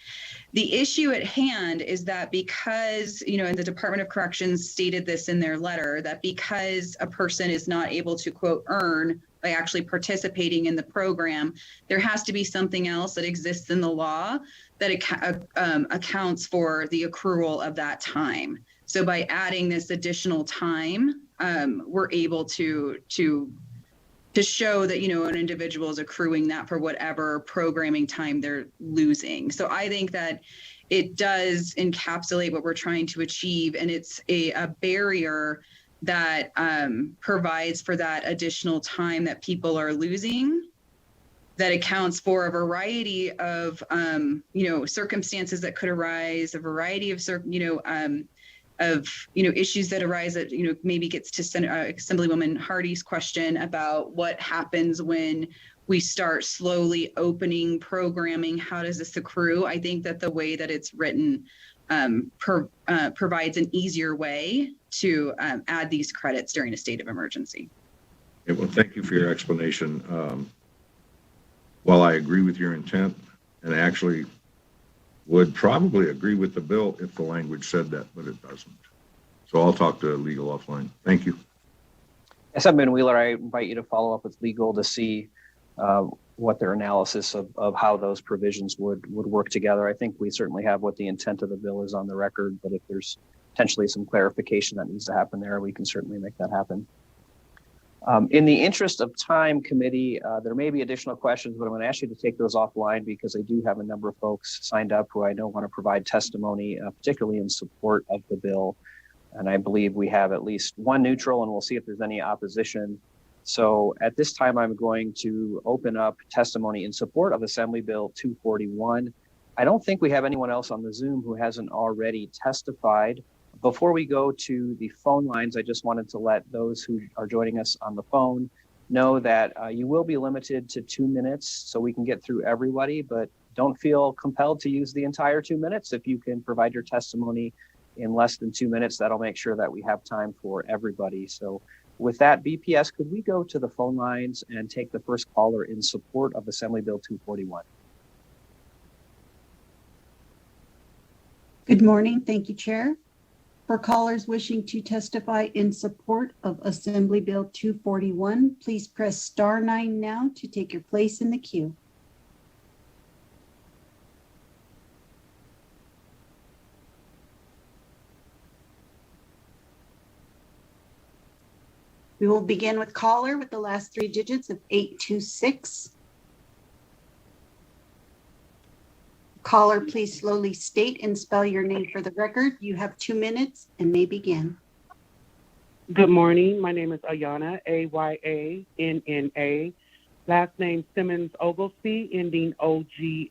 The issue at hand is that because, and the Department of Corrections stated this in their letter, that because a person is not able to, quote, earn by actually participating in the program, there has to be something else that exists in the law that accounts for the accrual of that time. So by adding this additional time, we're able to show that, an individual is accruing that for whatever programming time they're losing. So I think that it does encapsulate what we're trying to achieve, and it's a barrier that provides for that additional time that people are losing, that accounts for a variety of, circumstances that could arise, a variety of, issues that arise that, maybe gets to Assemblywoman Hardy's question about what happens when we start slowly opening programming. How does this accrue? I think that the way that it's written provides an easier way to add these credits during a state of emergency. Okay, well, thank you for your explanation. While I agree with your intent and actually would probably agree with the bill if the language said that, but it doesn't. So I'll talk to legal offline. Thank you. Assemblyman Wheeler, I invite you to follow up with legal to see what their analysis of how those provisions would work together. I think we certainly have what the intent of the bill is on the record, but if there's potentially some clarification that needs to happen there, we can certainly make that happen. In the interest of time, committee, there may be additional questions, but I'm going to ask you to take those offline because I do have a number of folks signed up who I know want to provide testimony, particularly in support of the bill. And I believe we have at least one neutral, and we'll see if there's any opposition. So at this time, I'm going to open up testimony in support of Assembly Bill 241. I don't think we have anyone else on the Zoom who hasn't already testified. Before we go to the phone lines, I just wanted to let those who are joining us on the phone know that you will be limited to 2 minutes so we can get through everybody, but don't feel compelled to use the entire 2 minutes. If you can provide your testimony in less than 2 minutes, that'll make sure that we have time for everybody. So with that, BPS, could we go to the phone lines and take the first caller in support of Assembly Bill 241? Good morning. Thank you, Chair. For callers wishing to testify in support of Assembly Bill 241, please press *9 now to take your place in the queue. We will begin with caller with the last 3 digits of 826. Caller, please slowly state and spell your name for the record. You have 2 minutes and may begin. Good morning. My name is Ayana, Ayana. Last name Simmons Oglesby, ending Oglesby.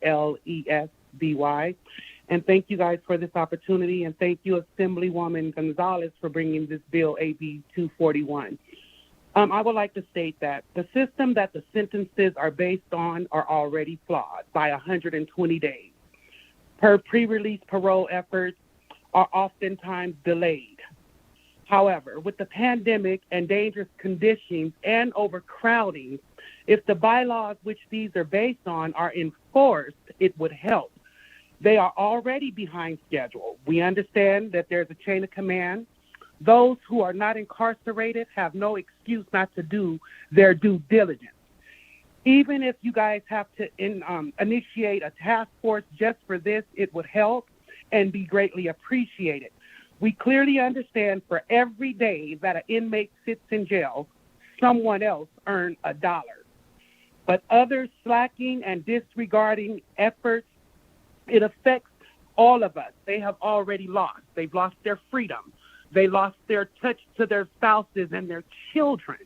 And thank you guys for this opportunity. And thank you, Assemblywoman Gonzalez, for bringing this bill, AB 241. I would like to state that the system that the sentences are based on are already flawed by 120 days. Pre-release parole efforts are oftentimes delayed. However, with the pandemic and dangerous conditions and overcrowding, if the bylaws which these are based on are enforced, it would help. They are already behind schedule. We understand that there's a chain of command. Those who are not incarcerated have no excuse not to do their due diligence. Even if you guys have to initiate a task force just for this, it would help and be greatly appreciated. We clearly understand for every day that an inmate sits in jail, someone else earned $1. But others slacking and disregarding efforts, it affects all of us. They have already lost. They've lost their freedom. They lost their touch to their spouses and their children.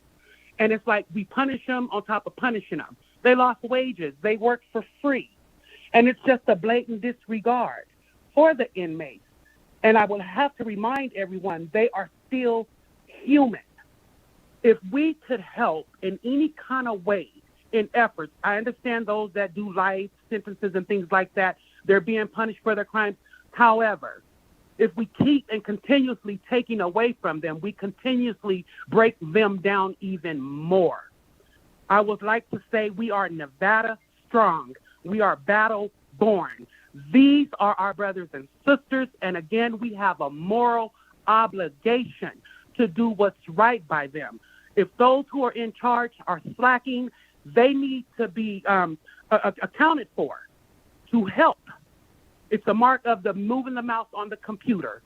And it's like we punish them on top of punishing them. They lost wages. They worked for free. And it's just a blatant disregard for the inmates. And I will have to remind everyone, they are still human. If we could help in any kind of way in efforts, I understand those that do life sentences and things like that, they're being punished for their crimes. However, if we keep and continuously taking away from them, we continuously break them down even more. I would like to say we are Nevada strong. We are battle born. These are our brothers and sisters. And again, we have a moral obligation to do what's right by them. If those who are in charge are slacking, they need to be accounted for to help. It's a mark of the moving the mouse on the computer.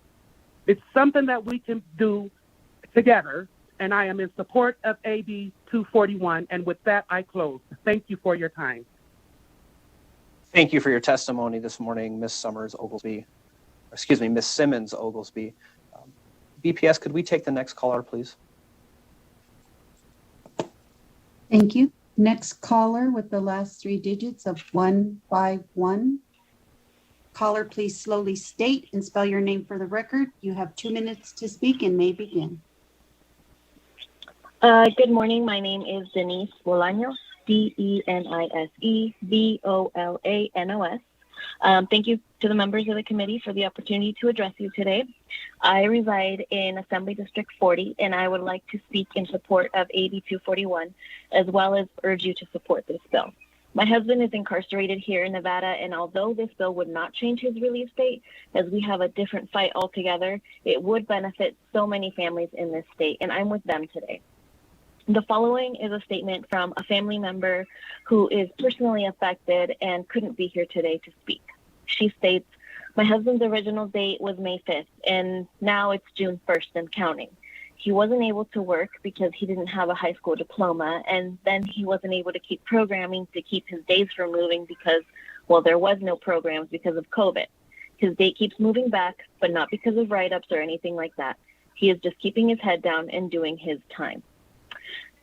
It's something that we can do together, and I am in support of AB 241, and with that, I close. Thank you for your time. Thank you for your testimony this morning, Ms. Simmons Oglesby. BPS, could we take the next caller, please? Thank you. Next caller with the last 3 digits of 151. Caller, please slowly state and spell your name for the record. You have 2 minutes to speak and may begin. Good morning. My name is Denise Bolaños, DENISE Bolanos. Thank you to the members of the committee for the opportunity to address you today. I reside in Assembly District 40, and I would like to speak in support of AB 241, as well as urge you to support this bill. My husband is incarcerated here in Nevada, and although this bill would not change his release date, as we have a different fight altogether, it would benefit so many families in this state, and I'm with them today. The following is a statement from a family member who is personally affected and couldn't be here today to speak. She states, "My husband's original date was May 5th, and now it's June 1st and counting. He wasn't able to work because he didn't have a high school diploma, and then he wasn't able to keep programming to keep his days from moving because, well, there was no programs because of COVID. His date keeps moving back, but not because of write-ups or anything like that. He is just keeping his head down and doing his time.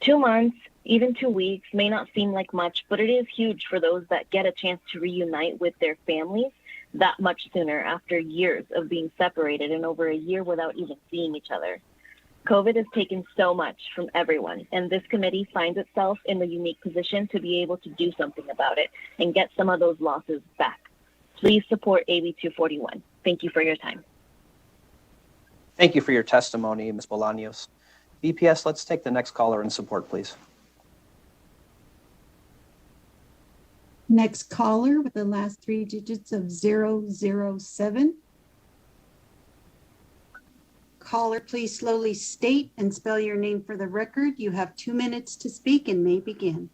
2 months, even 2 weeks, may not seem like much, but it is huge for those that get a chance to reunite with their families that much sooner after years of being separated and over a year without even seeing each other. COVID has taken so much from everyone, and this committee finds itself in the unique position to be able to do something about it and get some of those losses back. Please support AB 241. Thank you for your time." Thank you for your testimony, Ms. Bolaños. BPS, let's take the next caller in support, please. Next caller with the last 3 digits of 007. Caller, please slowly state and spell your name for the record. You have 2 minutes to speak and may begin.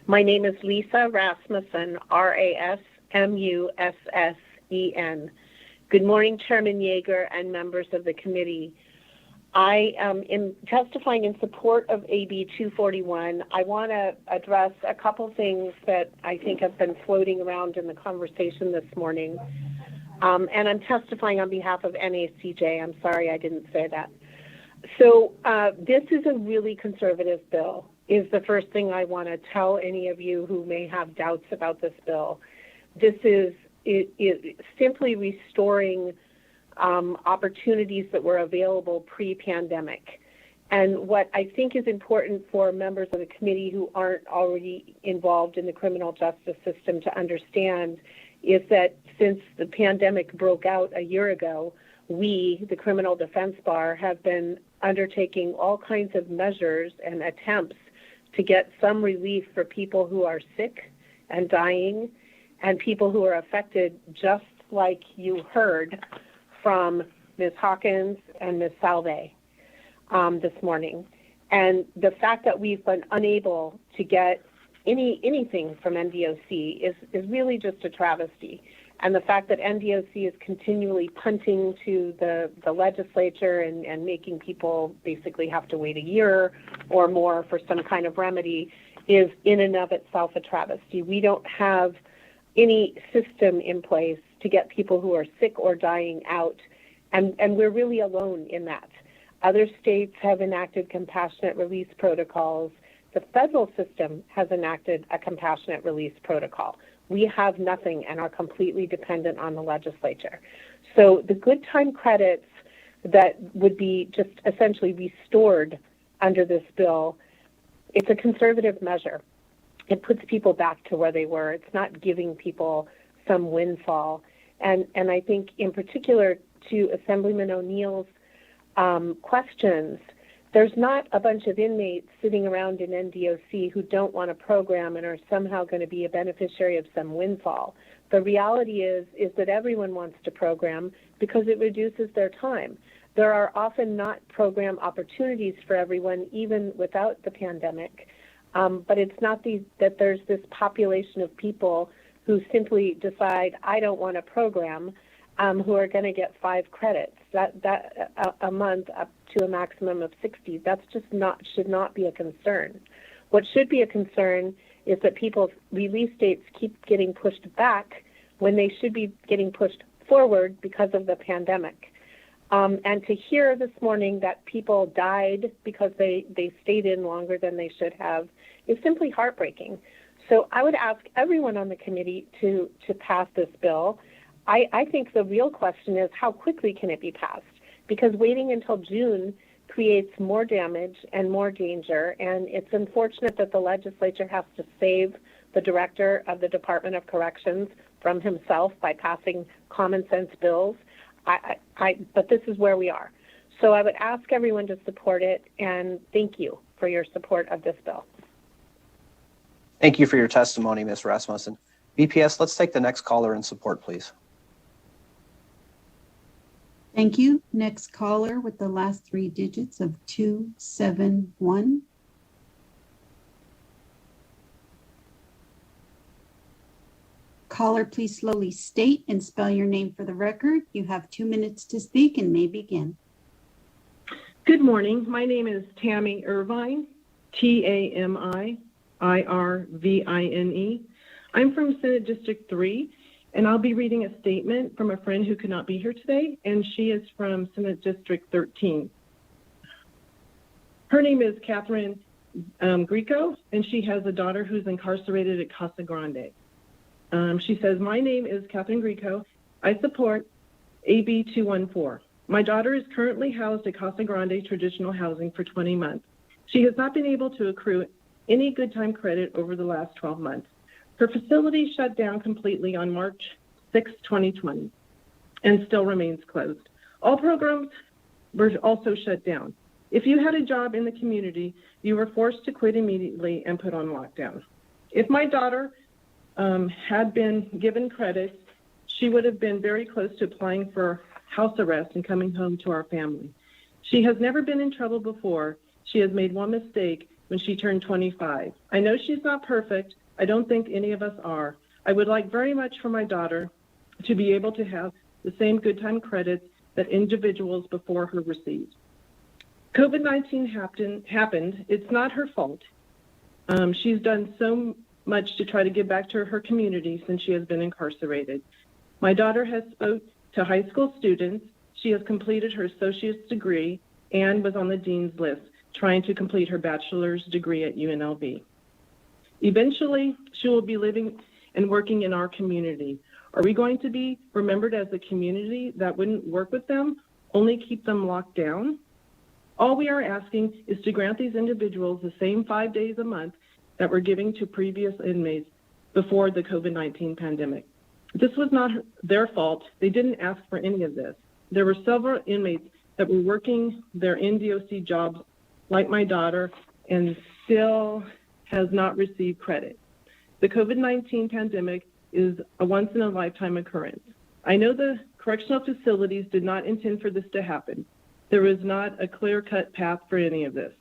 My name is Lisa Rasmussen, Rasmussen. Good morning, Chairman Yeager and members of the committee. I am testifying in support of AB 241. I want to address a couple things that I think have been floating around in the conversation this morning. And I'm testifying on behalf of NACJ. I'm sorry I didn't say that. So this is a really conservative bill, is the first thing I want to tell any of you who may have doubts about this bill. This is simply restoring opportunities that were available pre-pandemic. And what I think is important for members of the committee who aren't already involved in the criminal justice system to understand is that since the pandemic broke out a year ago, we, the Criminal Defense Bar, have been undertaking all kinds of measures and attempts to get some relief for people who are sick and dying and people who are affected, just like you heard from Ms. Hawkins and Ms. Salve this morning. And the fact that we've been unable to get anything from NDOC is really just a travesty. And the fact that NDOC is continually punting to the legislature and making people basically have to wait a year or more for some kind of remedy is in and of itself a travesty. We don't have any system in place to get people who are sick or dying out, and we're really alone in that. Other states have enacted compassionate release protocols. The federal system has enacted a compassionate release protocol. We have nothing and are completely dependent on the legislature. So the good time credits that would be just essentially restored under this bill, it's a conservative measure. It puts people back to where they were. It's not giving people some windfall. And I think in particular to Assemblyman O'Neill's questions, there's not a bunch of inmates sitting around in NDOC who don't want a program and are somehow going to be a beneficiary of some windfall. The reality is that everyone wants to program because it reduces their time. There are often not program opportunities for everyone, even without the pandemic. But it's not that there's this population of people who simply decide, I don't want a program, who are going to get 5 credits a month up to a maximum of 60. That's just should not be a concern. What should be a concern is that people's release dates keep getting pushed back when they should be getting pushed forward because of the pandemic. And to hear this morning that people died because they stayed in longer than they should have is simply heartbreaking. So I would ask everyone on the committee to pass this bill. I think the real question is how quickly can it be passed? Because waiting until June creates more damage and more danger, and it's unfortunate that the legislature has to save the director of the Department of Corrections from himself by passing common sense bills. But this is where we are. So I would ask everyone to support it, and thank you for your support of this bill. Thank you for your testimony, Ms. Rasmussen. BPS, let's take the next caller in support, please. Thank you. Next caller with the last three digits of 271. Caller, please slowly state and spell your name for the record. You have 2 minutes to speak and may begin. Good morning. My name is Tammy Irvine, TamiIrvine. I'm from Senate District 3, and I'll be reading a statement from a friend who could not be here today, and she is from Senate District 13. Her name is Catherine Greco, and she has a daughter who's incarcerated at Casa Grande. She says, my name is Catherine Greco. I support AB 214. My daughter is currently housed at Casa Grande Traditional Housing for 20 months. She has not been able to accrue any good time credit over the last 12 months. Her facility shut down completely on March 6, 2020, and still remains closed. All programs were also shut down. If you had a job in the community, you were forced to quit immediately and put on lockdown. If my daughter had been given credit, she would have been very close to applying for house arrest and coming home to our family. She has never been in trouble before. She has made one mistake when she turned 25. I know she's not perfect. I don't think any of us are. I would like very much for my daughter to be able to have the same good time credits that individuals before her received. COVID-19 happened. It's not her fault. She's done so much to try to give back to her community since she has been incarcerated. My daughter has spoke to high school students. She has completed her associate's degree and was on the dean's list, trying to complete her bachelor's degree at UNLV. Eventually, she will be living and working in our community. Are we going to be remembered as a community that wouldn't work with them, only keep them locked down? All we are asking is to grant these individuals the same 5 days a month that we're giving to previous inmates before the COVID-19 pandemic. This was not their fault. They didn't ask for any of this. There were several inmates that were working their NDOC jobs, like my daughter, and still has not received credit. The COVID-19 pandemic is a once-in-a-lifetime occurrence. I know the correctional facilities did not intend for this to happen. There was not a clear-cut path for any of this.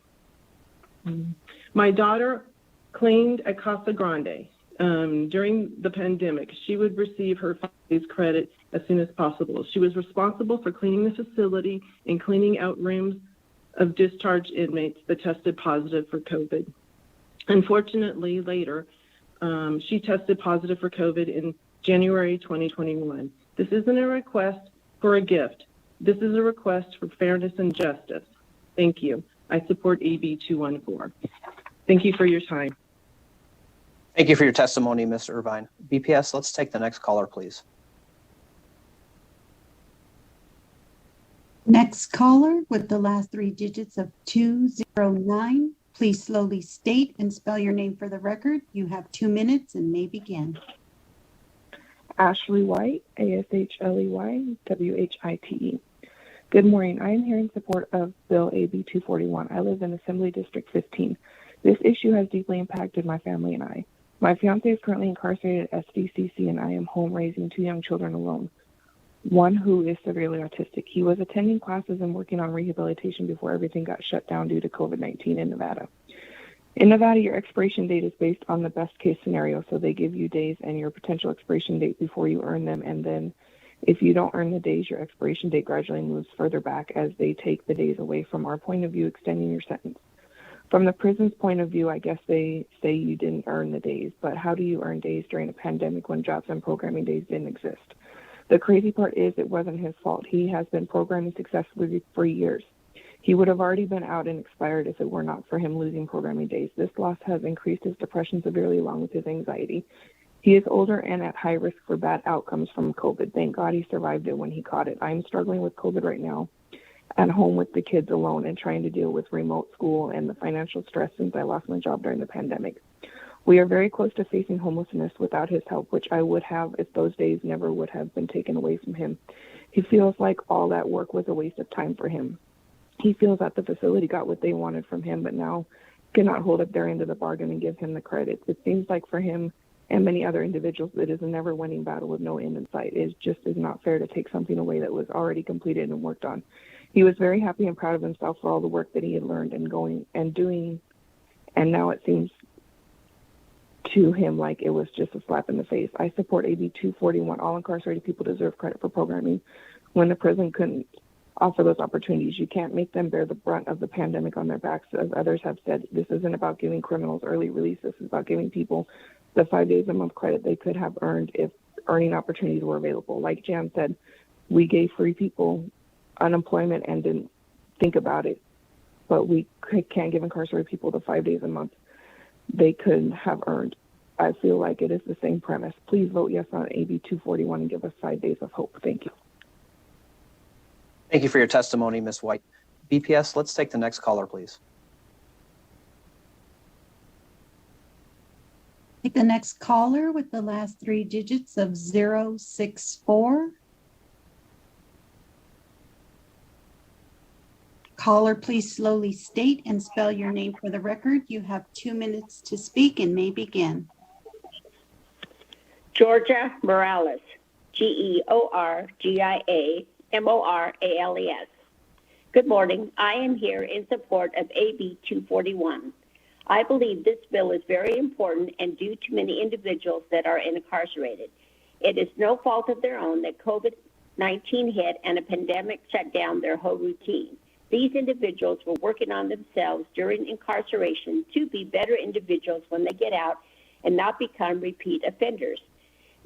My daughter cleaned at Casa Grande during the pandemic. She would receive her 5 days credit as soon as possible. She was responsible for cleaning the facility and cleaning out rooms of discharged inmates that tested positive for COVID. Unfortunately, later, she tested positive for COVID in January 2021. This isn't a request for a gift. This is a request for fairness and justice. Thank you. I support AB 214. Thank you for your time. Thank you for your testimony, Ms. Irvine. BPS, let's take the next caller, please. Next caller with the last three digits of 209. Please slowly state and spell your name for the record. You have 2 minutes and may begin. Ashley White, ASHLEY, WHITE. Good morning. I am here in support of Bill AB 241. I live in Assembly District 15. This issue has deeply impacted my family and I. My fiance is currently incarcerated at SDCC, and I am home raising 2 young children alone. One who is severely autistic. He was attending classes and working on rehabilitation before everything got shut down due to COVID-19 in Nevada. In Nevada, your expiration date is based on the best case scenario, so they give you days and your potential expiration date before you earn them, and then if you don't earn the days, your expiration date gradually moves further back as they take the days away from our point of view, extending your sentence. From the prison's point of view, I guess they say you didn't earn the days, but how do you earn days during a pandemic when jobs and programming days didn't exist? The crazy part is it wasn't his fault. He has been programming successfully for years. He would have already been out and expired if it were not for him losing programming days. This loss has increased his depression severely along with his anxiety. He is older and at high risk for bad outcomes from COVID. Thank God he survived it when he caught it. I'm struggling with COVID right now at home with the kids alone and trying to deal with remote school and the financial stress since I lost my job during the pandemic. We are very close to facing homelessness without his help, which I would have if those days never would have been taken away from him. He feels like all that work was a waste of time for him. He feels that the facility got what they wanted from him, but now cannot hold up their end of the bargain and give him the credit. It seems like for him and many other individuals, it is a never-winning battle with no end in sight. It just is not fair to take something away that was already completed and worked on. He was very happy and proud of himself for all the work that he had learned and going and doing, and now it seems to him like it was just a slap in the face. I support AB 241. All incarcerated people deserve credit for programming when the prison couldn't offer those opportunities. You can't make them bear the brunt of the pandemic on their backs. As others have said, this isn't about giving criminals early release. This is about giving people the 5 days a month credit they could have earned if earning opportunities were available. Like Jan said, we gave free people unemployment and didn't think about it, but we can't give incarcerated people the 5 days a month they could have earned. I feel like it is the same premise. Please vote yes on AB 241 and give us 5 days of hope. Thank you. Thank you for your testimony, Ms. White. BPS, let's take the next caller, please. Take the next caller with the last 3 digits of 064. Caller, please slowly state and spell your name for the record. You have 2 minutes to speak and may begin. Georgia Morales, Georgia Morales. Good morning. I am here in support of AB 241. I believe this bill is very important and due to many individuals that are incarcerated. It is no fault of their own that COVID-19 hit and a pandemic shut down their whole routine. These individuals were working on themselves during incarceration to be better individuals when they get out and not become repeat offenders.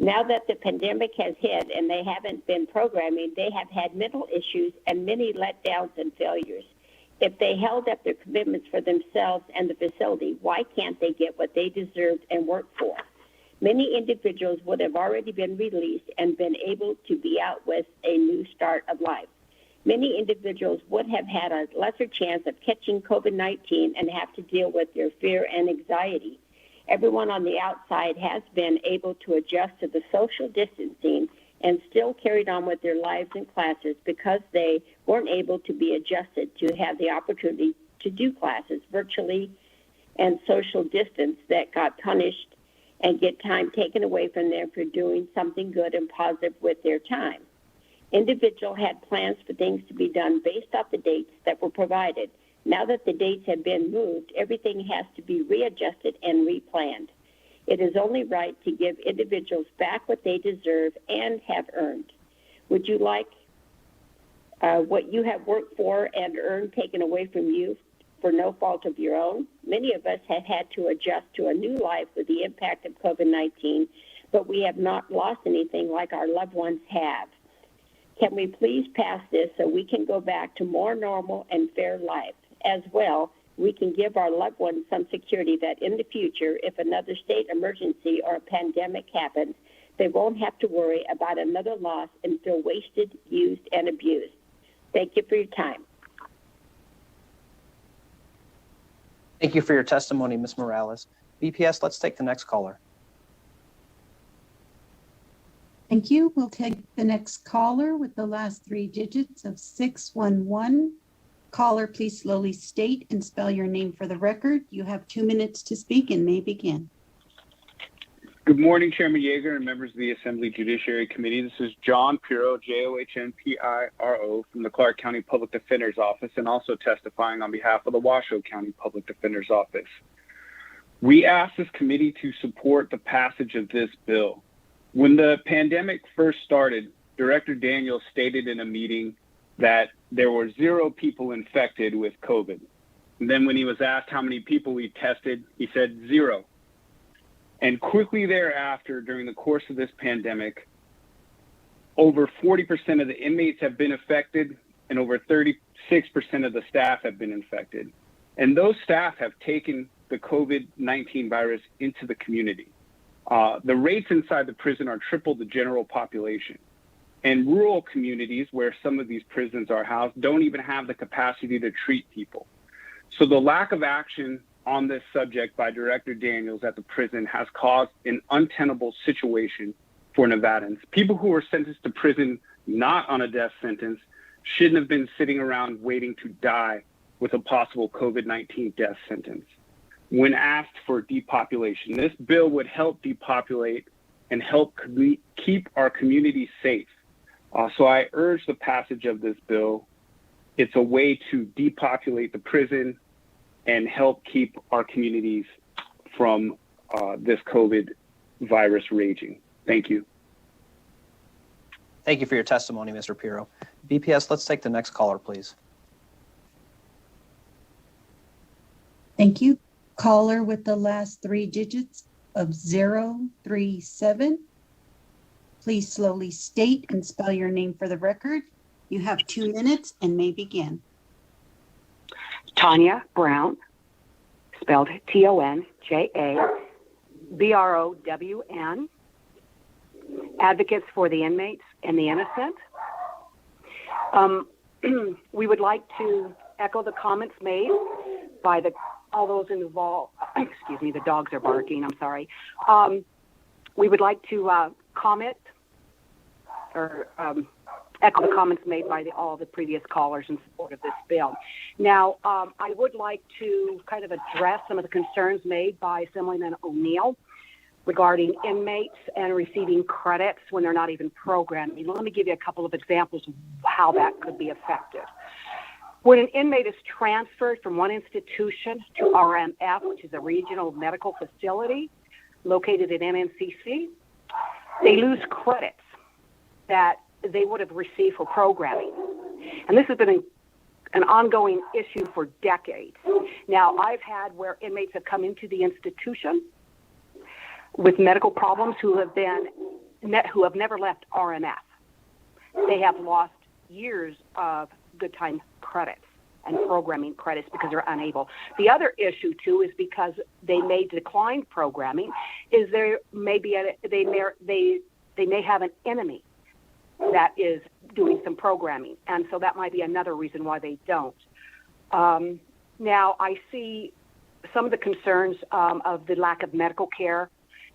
Now that the pandemic has hit and they haven't been programming, they have had mental issues and many letdowns and failures. If they held up their commitments for themselves and the facility, why can't they get what they deserved and worked for? Many individuals would have already been released and been able to be out with a new start of life. Many individuals would have had a lesser chance of catching COVID-19 and have to deal with their fear and anxiety. Everyone on the outside has been able to adjust to the social distancing and still carried on with their lives and classes because they weren't able to be adjusted to have the opportunity to do classes virtually and social distance that got punished and get time taken away from them for doing something good and positive with their time. Individuals had plans for things to be done based off the dates that were provided. Now that the dates have been moved, everything has to be readjusted and replanned. It is only right to give individuals back what they deserve and have earned. Would you like what you have worked for and earned taken away from you for no fault of your own? Many of us have had to adjust to a new life with the impact of COVID-19, but we have not lost anything like our loved ones have. Can we please pass this so we can go back to more normal and fair life? As well, we can give our loved ones some security that in the future, if another state emergency or a pandemic happens, they won't have to worry about another loss and feel wasted, used, and abused. Thank you for your time. Thank you for your testimony, Ms. Morales. BPS, let's take the next caller. Thank you. We'll take the next caller with the last 3 digits of 611. Caller, please slowly state and spell your name for the record. You have 2 minutes to speak and may begin. Good morning, Chairman Yeager and members of the Assembly Judiciary Committee. This is John Piro, Johnpiro, from the Clark County Public Defender's Office, and also testifying on behalf of the Washoe County Public Defender's Office. We ask this committee to support the passage of this bill. When the pandemic first started, Director Daniels stated in a meeting that there were 0 people infected with COVID. And then when he was asked how many people we tested, he said 0. And quickly thereafter, during the course of this pandemic, over 40% of the inmates have been affected, and over 36% of the staff have been infected. And those staff have taken the COVID-19 virus into the community. The rates inside the prison are triple the general population. And rural communities where some of these prisons are housed don't even have the capacity to treat people. So the lack of action on this subject by Director Daniels at the prison has caused an untenable situation for Nevadans. People who were sentenced to prison not on a death sentence shouldn't have been sitting around waiting to die with a possible COVID-19 death sentence. When asked for depopulation, this bill would help depopulate and help keep our communities safe. So I urge the passage of this bill. It's a way to depopulate the prison and help keep our communities from this COVID virus raging. Thank you. Thank you for your testimony, Mr. Pirro. BPS, let's take the next caller, please. Thank you. Caller with the last three digits of 037. Please slowly state and spell your name for the record. You have 2 minutes and may begin. Tanya Brown, spelled TONJABROWN, advocates for the inmates and the innocent. We would like to echo the comments made by all those involved. Excuse me, the dogs are barking, I'm sorry. We would like to comment or echo the comments made by all the previous callers in support of this bill. Now, I would like to kind of address some of the concerns made by Assemblyman O'Neill regarding inmates and receiving credits when they're not even programming. Let me give you a couple of examples of how that could be effective. When an inmate is transferred from one institution to RMF, which is a regional medical facility located at MNCC, they lose credits that they would have received for programming. And this has been an ongoing issue for decades. Now, I've had where inmates have come into the institution with medical problems who have never left RMF. They have lost years of good time credits and programming credits because they're unable. The other issue too is because they may decline programming, is they may have an enemy that is doing some programming, and so that might be another reason why they don't. Now I see some of the concerns of the lack of medical care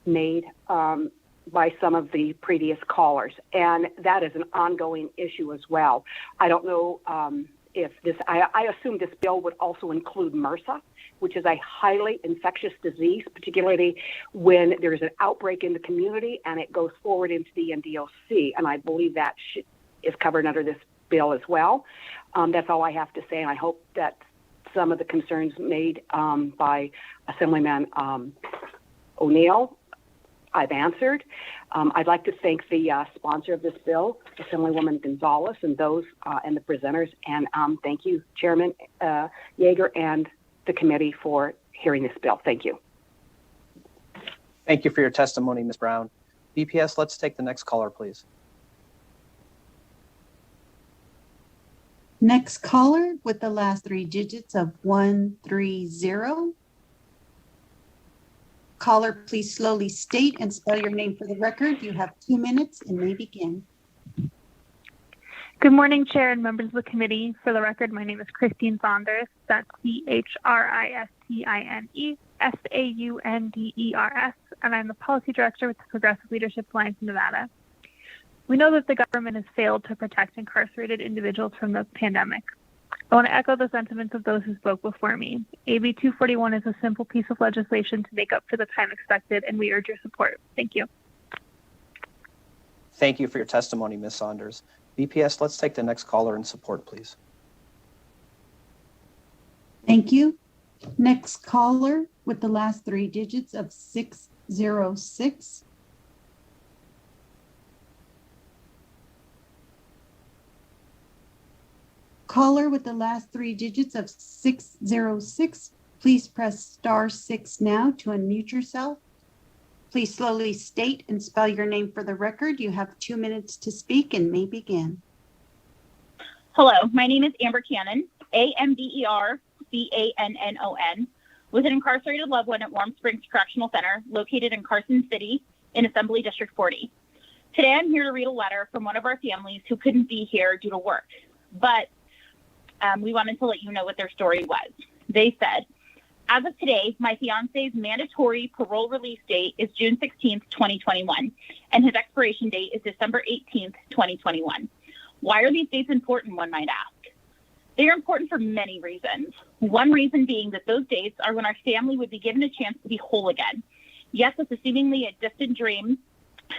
made by some of the previous callers, and that is an ongoing issue as well. I don't know if this, I assume this bill would also include MRSA, which is a highly infectious disease, particularly when there's an outbreak in the community and it goes forward into the NDOC, and I believe that is covered under this bill as well. That's all I have to say, and I hope that some of the concerns made by Assemblyman O'Neill I've answered. I'd like to thank the sponsor of this bill, Assemblywoman Gonzalez, and those and the presenters. And thank you, Chairman Yeager, and the committee for hearing this bill. Thank you. Thank you for your testimony, Ms. Brown. BPS, let's take the next caller, please. Next caller with the last three digits of 130. Caller, please slowly state and spell your name for the record. You have 2 minutes and may begin. Good morning, Chair and members of the committee. For the record, my name is Christine Saunders. That's CHRISTINESAUNDERS, and I'm the Policy Director with the Progressive Leadership Alliance in Nevada. We know that the government has failed to protect incarcerated individuals from the pandemic. I want to echo the sentiments of those who spoke before me. AB 241 is a simple piece of legislation to make up for the time expected, and we urge your support. Thank you. Thank you for your testimony, Ms. Saunders. BPS, let's take the next caller in support, please. Thank you. Next caller with the last three digits of 606. Caller with the last three digits of 606, please press *6 now to unmute yourself. Please slowly state and spell your name for the record. You have 2 minutes to speak and may begin. Hello, my name is Amber Cannon, AMBERCANNON, with an incarcerated loved one at Warm Springs Correctional Center, located in Carson City in Assembly District 40. Today, I'm here to read a letter from one of our families who couldn't be here due to work, but we wanted to let you know what their story was. They said, as of today, my fiance's mandatory parole release date is June 16th, 2021, and his expiration date is December 18th, 2021. Why are these dates important, one might ask? They are important for many reasons. One reason being that those dates are when our family would be given a chance to be whole again. Yes, it's a seemingly a distant dream,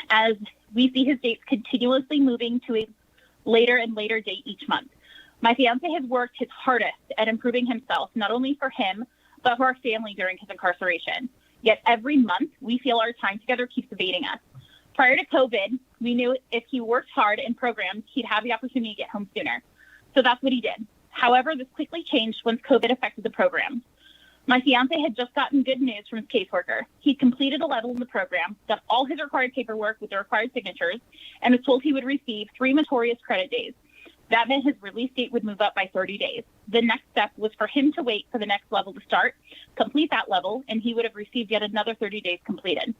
as we see his dates continuously moving to a later and later date each month. My fiance has worked his hardest at improving himself, not only for him, but for our family during his incarceration. Yet every month, we feel our time together keeps evading us. Prior to COVID, we knew if he worked hard and programmed, he'd have the opportunity to get home sooner. So that's what he did. However, this quickly changed once COVID affected the program. My fiance had just gotten good news from his caseworker. He'd completed a level in the program, done all his required paperwork with the required signatures, and was told he would receive 3 meritorious credit days. That meant his release date would move up by 30 days. The next step was for him to wait for the next level to start, complete that level, and he would have received yet another 30 days completed.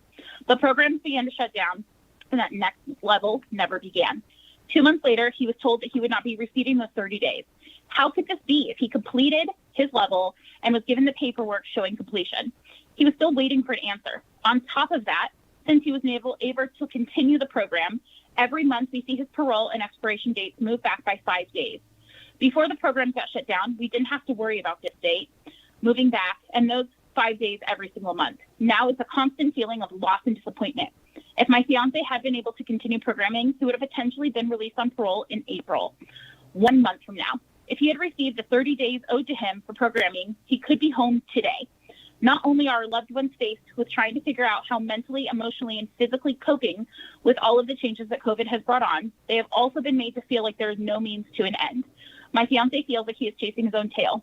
The programs began to shut down, and that next level never began. 2 months later, he was told that he would not be receiving those 30 days. How could this be if he completed his level and was given the paperwork showing completion? He was still waiting for an answer. On top of that, since he was able to continue the program, every month we see his parole and expiration dates move back by 5 days. Before the program got shut down, we didn't have to worry about this date moving back and those 5 days every single month. Now it's a constant feeling of loss and disappointment. If my fiance had been able to continue programming, he would have potentially been released on parole in April, 1 month from now. If he had received the 30 days owed to him for programming, he could be home today. Not only are our loved ones faced with trying to figure out how mentally, emotionally, and physically coping with all of the changes that COVID has brought on, they have also been made to feel like there is no means to an end. My fiance feels like he is chasing his own tail.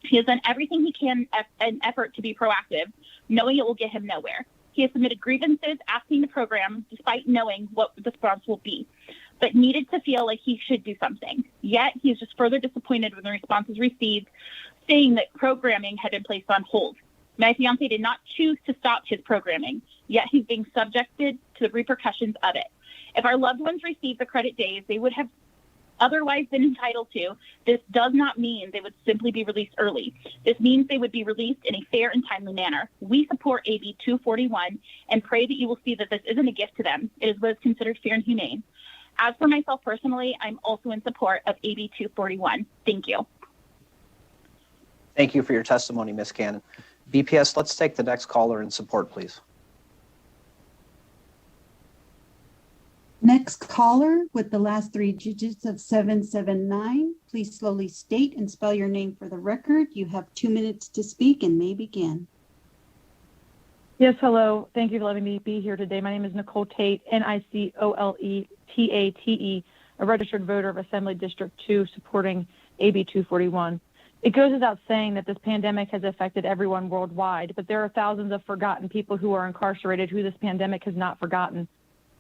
He has done everything he can in an effort to be proactive, knowing it will get him nowhere. He has submitted grievances asking the program, despite knowing what the response will be, but needed to feel like he should do something. Yet he is just further disappointed when the responses received, saying that programming had been placed on hold. My fiance did not choose to stop his programming, yet he's being subjected to the repercussions of it. If our loved ones received the credit days they would have otherwise been entitled to, this does not mean they would simply be released early. This means they would be released in a fair and timely manner. We support AB 241 and pray that you will see that this isn't a gift to them. It is what is considered fair and humane. As for myself personally, I'm also in support of AB 241. Thank you. Thank you for your testimony, Ms. Cannon. BPS, let's take the next caller in support, please. Next caller with the last 3 digits of 779. Please slowly state and spell your name for the record. You have 2 minutes to speak and may begin. Yes, hello. Thank you for letting me be here today. My name is Nicole Tate, NICOLETATE, a registered voter of Assembly District 2 supporting AB 241. It goes without saying that this pandemic has affected everyone worldwide, but there are thousands of forgotten people who are incarcerated who this pandemic has not forgotten.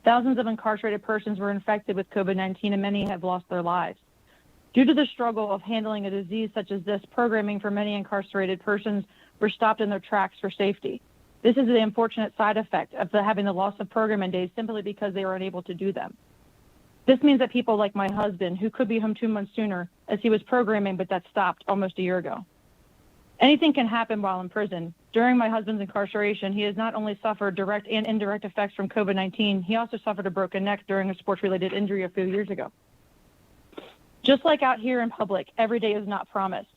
Thousands of incarcerated persons were infected with COVID-19 and many have lost their lives. Due to the struggle of handling a disease such as this, programming for many incarcerated persons were stopped in their tracks for safety. This is the unfortunate side effect of having the loss of programming days simply because they were unable to do them. This means that people like my husband, who could be home 2 months sooner as he was programming, but that stopped almost a year ago. Anything can happen while in prison. During my husband's incarceration, he has not only suffered direct and indirect effects from COVID-19, he also suffered a broken neck during a sports-related injury a few years ago. Just like out here in public, every day is not promised.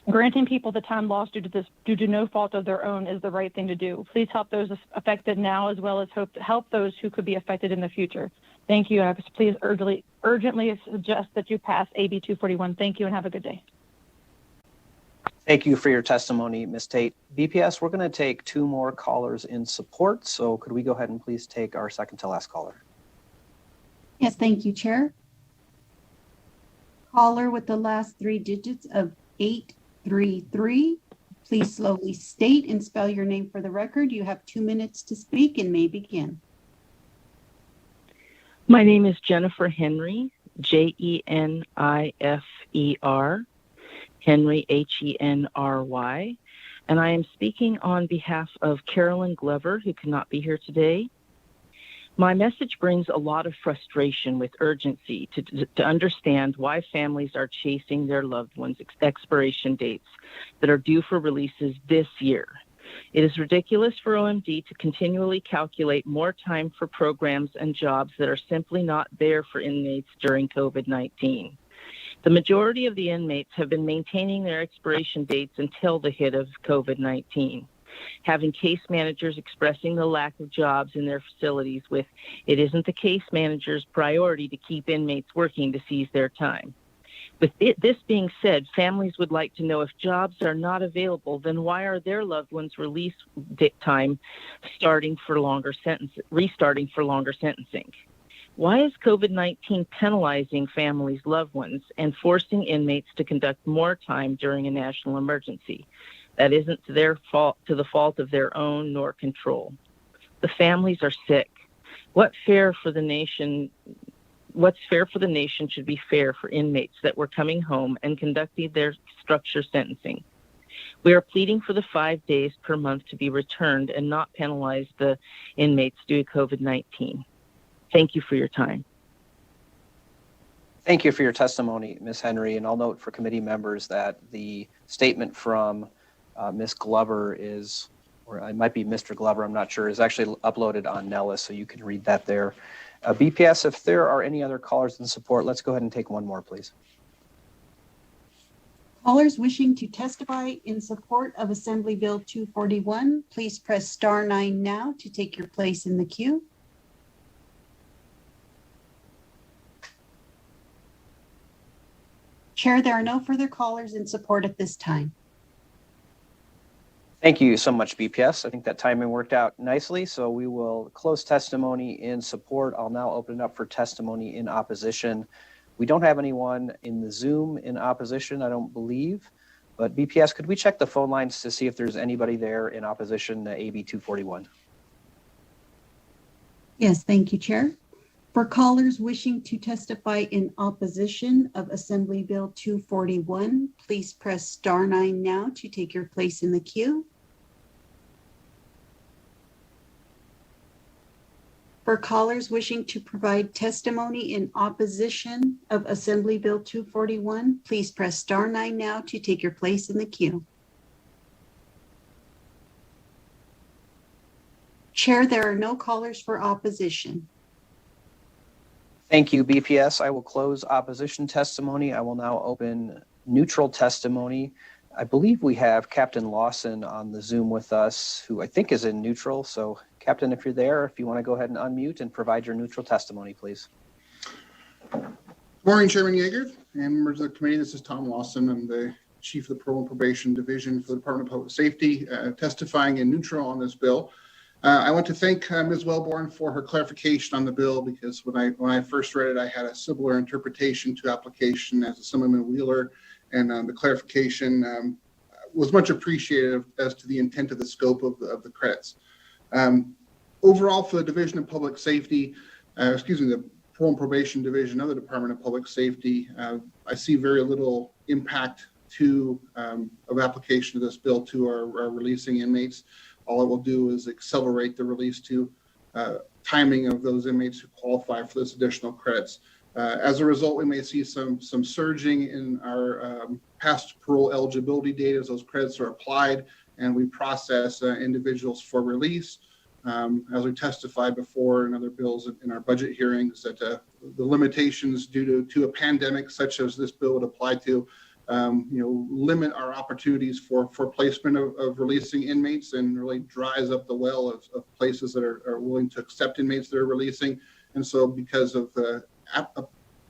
Granting people the time lost due to no fault of their own is the right thing to do. Please help those affected now as well as help those who could be affected in the future. Thank you. And please urgently suggest that you pass AB 241. Thank you and have a good day. Thank you for your testimony, Ms. Tate. BPS, we're going to take 2 more callers in support. So could we go ahead and please take our second to last caller? Yes, thank you, Chair. Caller with the last 3 digits of 833. Please slowly state and spell your name for the record. You have 2 minutes to speak and may begin. My name is Jennifer Henry, Jenifer, Henry, Henry. And I am speaking on behalf of Carolyn Glover, who cannot be here today. My message brings a lot of frustration with urgency to understand why families are chasing their loved ones' expiration dates that are due for releases this year. It is ridiculous for OMD to continually calculate more time for programs and jobs that are simply not there for inmates during COVID-19. The majority of the inmates have been maintaining their expiration dates until the hit of COVID-19, having case managers expressing the lack of jobs in their facilities with, "It isn't the case manager's priority to keep inmates working to seize their time." With this being said, families would like to know if jobs are not available, then why are their loved ones' release time restarting for longer sentencing? Why is COVID-19 penalizing families' loved ones and forcing inmates to conduct more time during a national emergency? That isn't to the fault of their own nor control. The families are sick. What's fair for the nation should be fair for inmates that were coming home and conducting their structured sentencing. We are pleading for the 5 days per month to be returned and not penalize the inmates due to COVID-19. Thank you for your time. Thank you for your testimony, Ms. Henry. And I'll note for committee members that the statement from Ms. Glover is, or it might be Mr. Glover, I'm not sure, is actually uploaded on Nellis, so you can read that there. BPS, if there are any other callers in support, let's go ahead and take one more, please. Callers wishing to testify in support of Assembly Bill 241, please press *9 now to take your place in the queue. Chair, there are no further callers in support at this time. Thank you so much, BPS. I think that timing worked out nicely, so we will close testimony in support. I'll now open it up for testimony in opposition. We don't have anyone in the Zoom in opposition, I don't believe, but BPS, could we check the phone lines to see if there's anybody there in opposition to AB 241? Yes, thank you, Chair. For callers wishing to testify in opposition of Assembly Bill 241, please press *9 now to take your place in the queue. For callers wishing to provide testimony in opposition of Assembly Bill 241, please press *9 now to take your place in the queue. Chair, there are no callers for opposition. Thank you, BPS. I will close opposition testimony. I will now open neutral testimony. I believe we have Captain Lawson on the Zoom with us, who I think is in neutral. So, Captain, if you're there, if you want to go ahead and unmute and provide your neutral testimony, please. Good morning, Chairman Yeager and members of the committee. This is Tom Lawson. I'm the Chief of the Parole and Probation Division for the Department of Public Safety, testifying in neutral on this bill. I want to thank Ms. Wellborn for her clarification on the bill, because when I first read it, I had a similar interpretation to application as Assemblyman Wheeler, and the clarification was much appreciated as to the intent of the scope of the credits. Overall, for the Division of Public Safety, the Parole and Probation Division of the Department of Public Safety, I see very little impact of application of this bill to our releasing inmates. All it will do is accelerate the release to timing of those inmates who qualify for this additional credits. As a result, we may see some surging in our past parole eligibility data as those credits are applied and we process individuals for release. As we testified before in other bills in our budget hearings, that the limitations due to a pandemic such as this bill would apply to limit our opportunities for placement of releasing inmates, and really dries up the well of places that are willing to accept inmates that are releasing. And so because of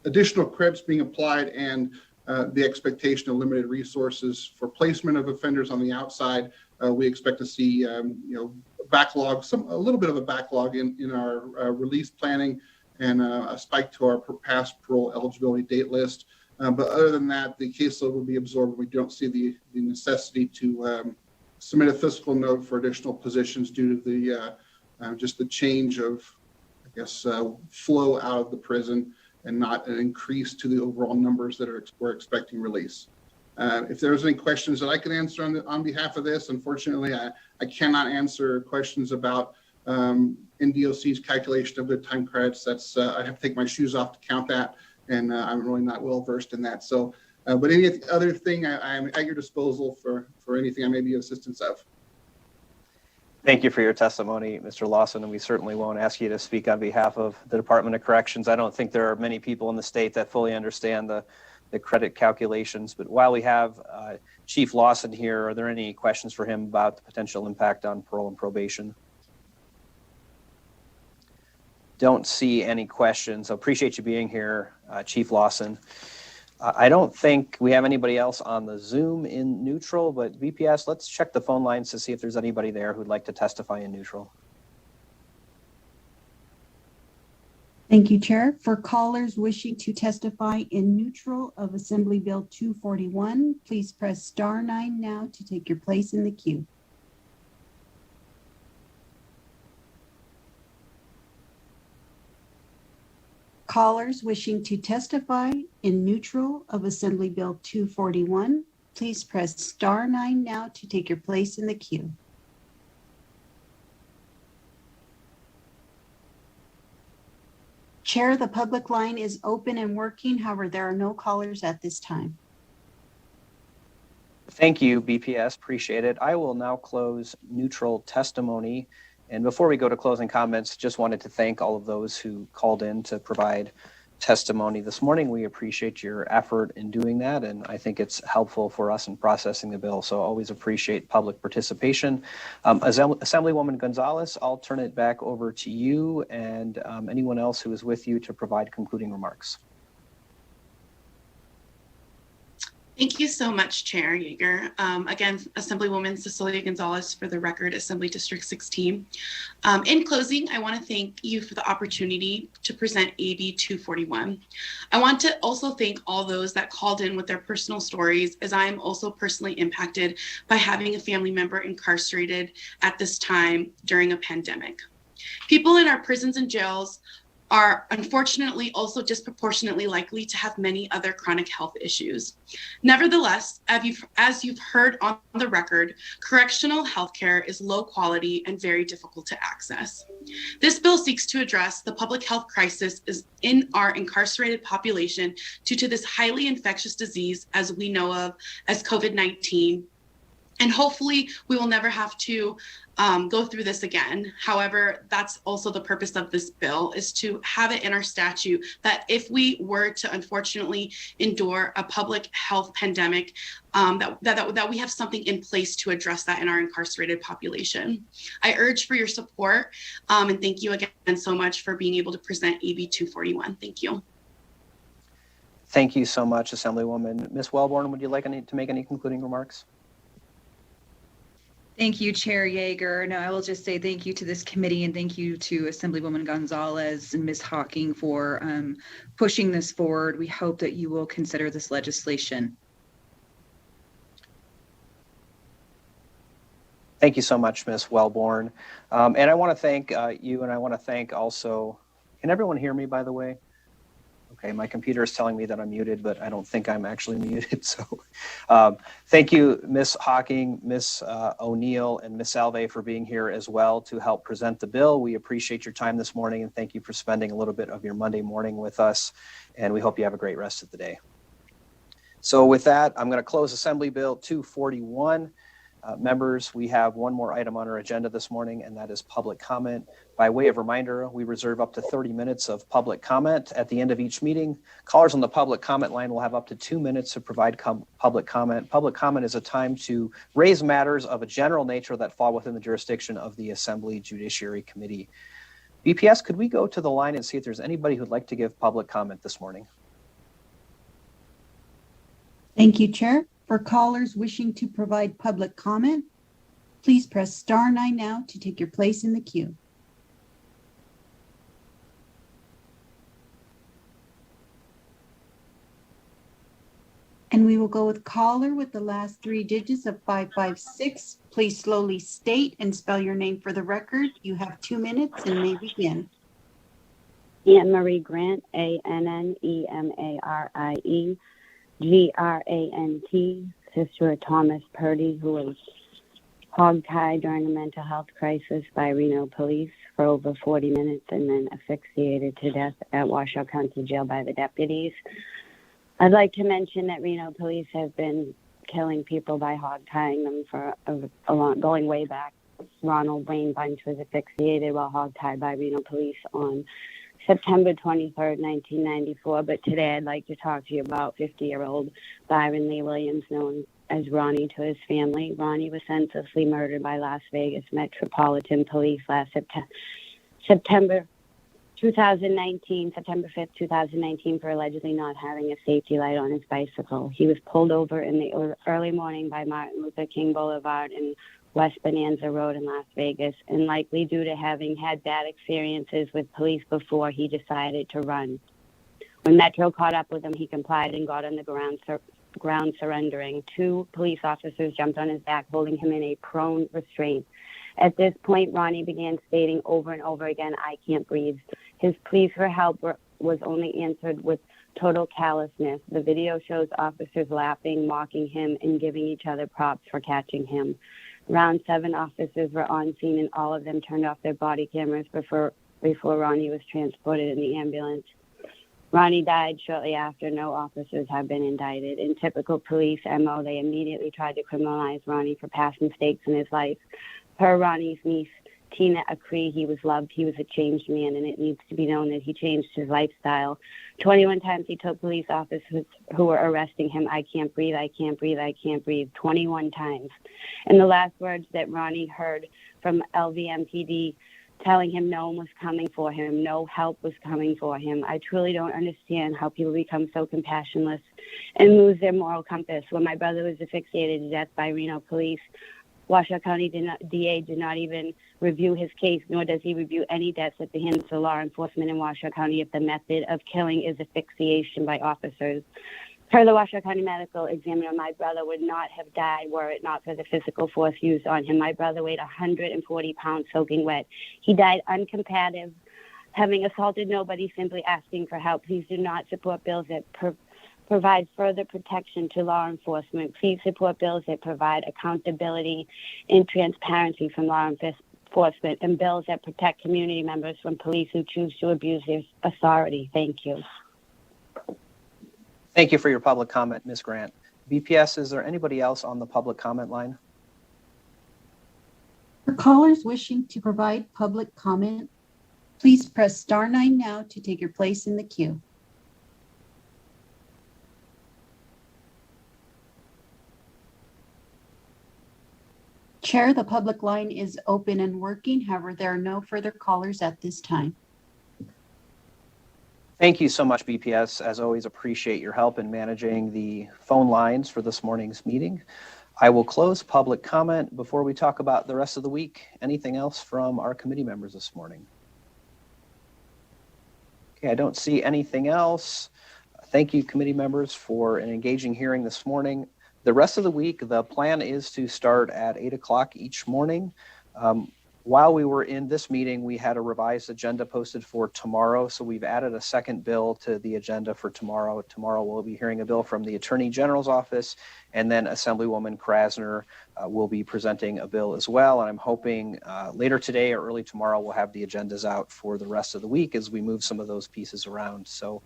additional credits being applied and the expectation of limited resources for placement of offenders on the outside, we expect to see a little bit of a backlog in our release planning, and a spike to our past parole eligibility date list. But other than that, the caseload will be absorbed. We don't see the necessity to submit a fiscal note for additional positions due to just the change of, flow out of the prison and not an increase to the overall numbers that we're expecting release. If there's any questions that I can answer on behalf of this, unfortunately, I cannot answer questions about NDOC's calculation of good time credits. That's I have to take my shoes off to count that, and I'm really not well versed in that. So, but any other thing, I am at your disposal for anything I may be of assistance of. Thank you for your testimony, Mr. Lawson, and we certainly won't ask you to speak on behalf of the Department of Corrections. I don't think there are many people in the state that fully understand the credit calculations. But while we have Chief Lawson here, are there any questions for him about the potential impact on parole and probation? Don't see any questions. So appreciate you being here, Chief Lawson. I don't think we have anybody else on the Zoom in neutral, but VPS, let's check the phone lines to see if there's anybody there who'd like to testify in neutral. Thank you, Chair. For callers wishing to testify in neutral of Assembly Bill 241, please press *9 now to take your place in the queue. Callers wishing to testify in neutral of Assembly Bill 241, please press *9 now to take your place in the queue. Chair, the public line is open and working. However, there are no callers at this time. Thank you, BPS. Appreciate it. I will now close neutral testimony. And before we go to closing comments, just wanted to thank all of those who called in to provide testimony this morning. We appreciate your effort in doing that, and I think it's helpful for us in processing the bill. So always appreciate public participation. Assemblywoman Gonzalez, I'll turn it back over to you and anyone else who is with you to provide concluding remarks. Thank you so much, Chair Yeager. Again, Assemblywoman Cecilia Gonzalez, for the record, Assembly District 16. In closing, I want to thank you for the opportunity to present AB 241. I want to also thank all those that called in with their personal stories, as I am also personally impacted by having a family member incarcerated at this time during a pandemic. People in our prisons and jails are unfortunately also disproportionately likely to have many other chronic health issues. Nevertheless, as you've heard on the record, correctional health care is low quality and very difficult to access. This bill seeks to address the public health crisis in our incarcerated population due to this highly infectious disease, as we know of as COVID-19. And hopefully we will never have to go through this again. However, that's also the purpose of this bill, is to have it in our statute that if we were to unfortunately endure a public health pandemic, that we have something in place to address that in our incarcerated population. I urge for your support, and thank you again so much for being able to present AB 241. Thank you. Thank you so much, Assemblywoman. Ms. Wellborn, would you like to make any concluding remarks? Thank you, Chair Yeager. No, I will just say thank you to this committee and thank you to Assemblywoman Gonzalez and Ms. Hawking for pushing this forward. We hope that you will consider this legislation. Thank you so much, Ms. Wellborn. And I want to thank you, and I want to thank also, can everyone hear me, by the way? Okay, my computer is telling me that I'm muted, but I don't think I'm actually muted. So thank you, Ms. Hawking, Ms. O'Neill, and Ms. Salve for being here as well to help present the bill. We appreciate your time this morning, and thank you for spending a little bit of your Monday morning with us, and we hope you have a great rest of the day. So with that, I'm going to close Assembly Bill 241. Members, we have one more item on our agenda this morning, and that is public comment. By way of reminder, we reserve up to 30 minutes of public comment at the end of each meeting. Callers on the public comment line will have up to 2 minutes to provide public comment. Public comment is a time to raise matters of a general nature that fall within the jurisdiction of the Assembly Judiciary Committee. BPS, could we go to the line and see if there's anybody who'd like to give public comment this morning? Thank you, Chair. For callers wishing to provide public comment, please press *9 now to take your place in the queue. And we will go with caller with the last 3 digits of 556. Please slowly state and spell your name for the record. You have 2 minutes and may begin. Anne Marie Grant, ANNEMARIE, GRANT, sister of Thomas Purdy, who was hogtied during a mental health crisis by Reno police for over 40 minutes and then asphyxiated to death at Washoe County Jail by the deputies. I'd like to mention that Reno police have been killing people by hogtying them for a long, going way back. Ronald Wayne Bunch was asphyxiated while hogtied by Reno police on September 23rd, 1994. But today I'd like to talk to you about 50-year-old Byron Lee Williams, known as Ronnie to his family. Ronnie was senselessly murdered by Las Vegas Metropolitan Police last September 5th, 2019, for allegedly not having a safety light on his bicycle. He was pulled over in the early morning by Martin Luther King Boulevard and West Bonanza Road in Las Vegas, and likely due to having had bad experiences with police before, he decided to run. When Metro caught up with him, he complied and got on the ground surrendering. 2 police officers jumped on his back, holding him in a prone restraint. At this point, Ronnie began stating over and over again, "I can't breathe." His pleas for help was only answered with total callousness. The video shows officers laughing, mocking him, and giving each other props for catching him. Around 7 officers were on scene, and all of them turned off their body cameras before Ronnie was transported in the ambulance. Ronnie died shortly after. No officers have been indicted. In typical police MO, they immediately tried to criminalize Ronnie for past mistakes in his life. Per Ronnie's niece, Tina Acree, he was loved, he was a changed man, and it needs to be known that he changed his lifestyle. 21 times he told police officers who were arresting him, "I can't breathe, I can't breathe, I can't breathe," 21 times. And the last words that Ronnie heard from LVMPD, telling him no one was coming for him, no help was coming for him. I truly don't understand how people become so compassionless and lose their moral compass. When my brother was asphyxiated to death by Reno police, Washoe County DA did not even review his case, nor does he review any deaths at the hands of law enforcement in Washoe County if the method of killing is asphyxiation by officers. Per the Washoe County Medical Examiner, my brother would not have died were it not for the physical force used on him. My brother weighed 140 pounds soaking wet. He died uncombative, having assaulted nobody, simply asking for help. Please do not support bills that provide further protection to law enforcement. Please support bills that provide accountability and transparency from law enforcement, and bills that protect community members from police who choose to abuse their authority. Thank you. Thank you for your public comment, Ms. Grant. BPS, is there anybody else on the public comment line? For callers wishing to provide public comment, please press *9 now to take your place in the queue. Chair, the public line is open and working. However, there are no further callers at this time. Thank you so much, BPS. As always, appreciate your help in managing the phone lines for this morning's meeting. I will close public comment before we talk about the rest of the week. Anything else from our committee members this morning? Okay, I don't see anything else. Thank you, committee members, for an engaging hearing this morning. The rest of the week, the plan is to start at 8 o'clock each morning. While we were in this meeting, we had a revised agenda posted for tomorrow, so we've added a second bill to the agenda for tomorrow. Tomorrow we'll be hearing a bill from the Attorney General's office, and then Assemblywoman Krasner will be presenting a bill as well. And I'm hoping later today or early tomorrow we'll have the agendas out for the rest of the week as we move some of those pieces around. So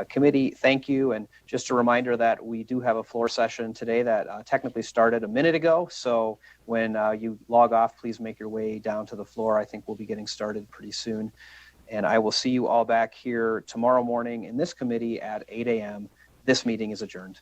committee, thank you. And just a reminder that we do have a floor session today that technically started a minute ago. So when you log off, please make your way down to the floor. I think we'll be getting started pretty soon. And I will see you all back here tomorrow morning in this committee at 8 a.m. This meeting is adjourned.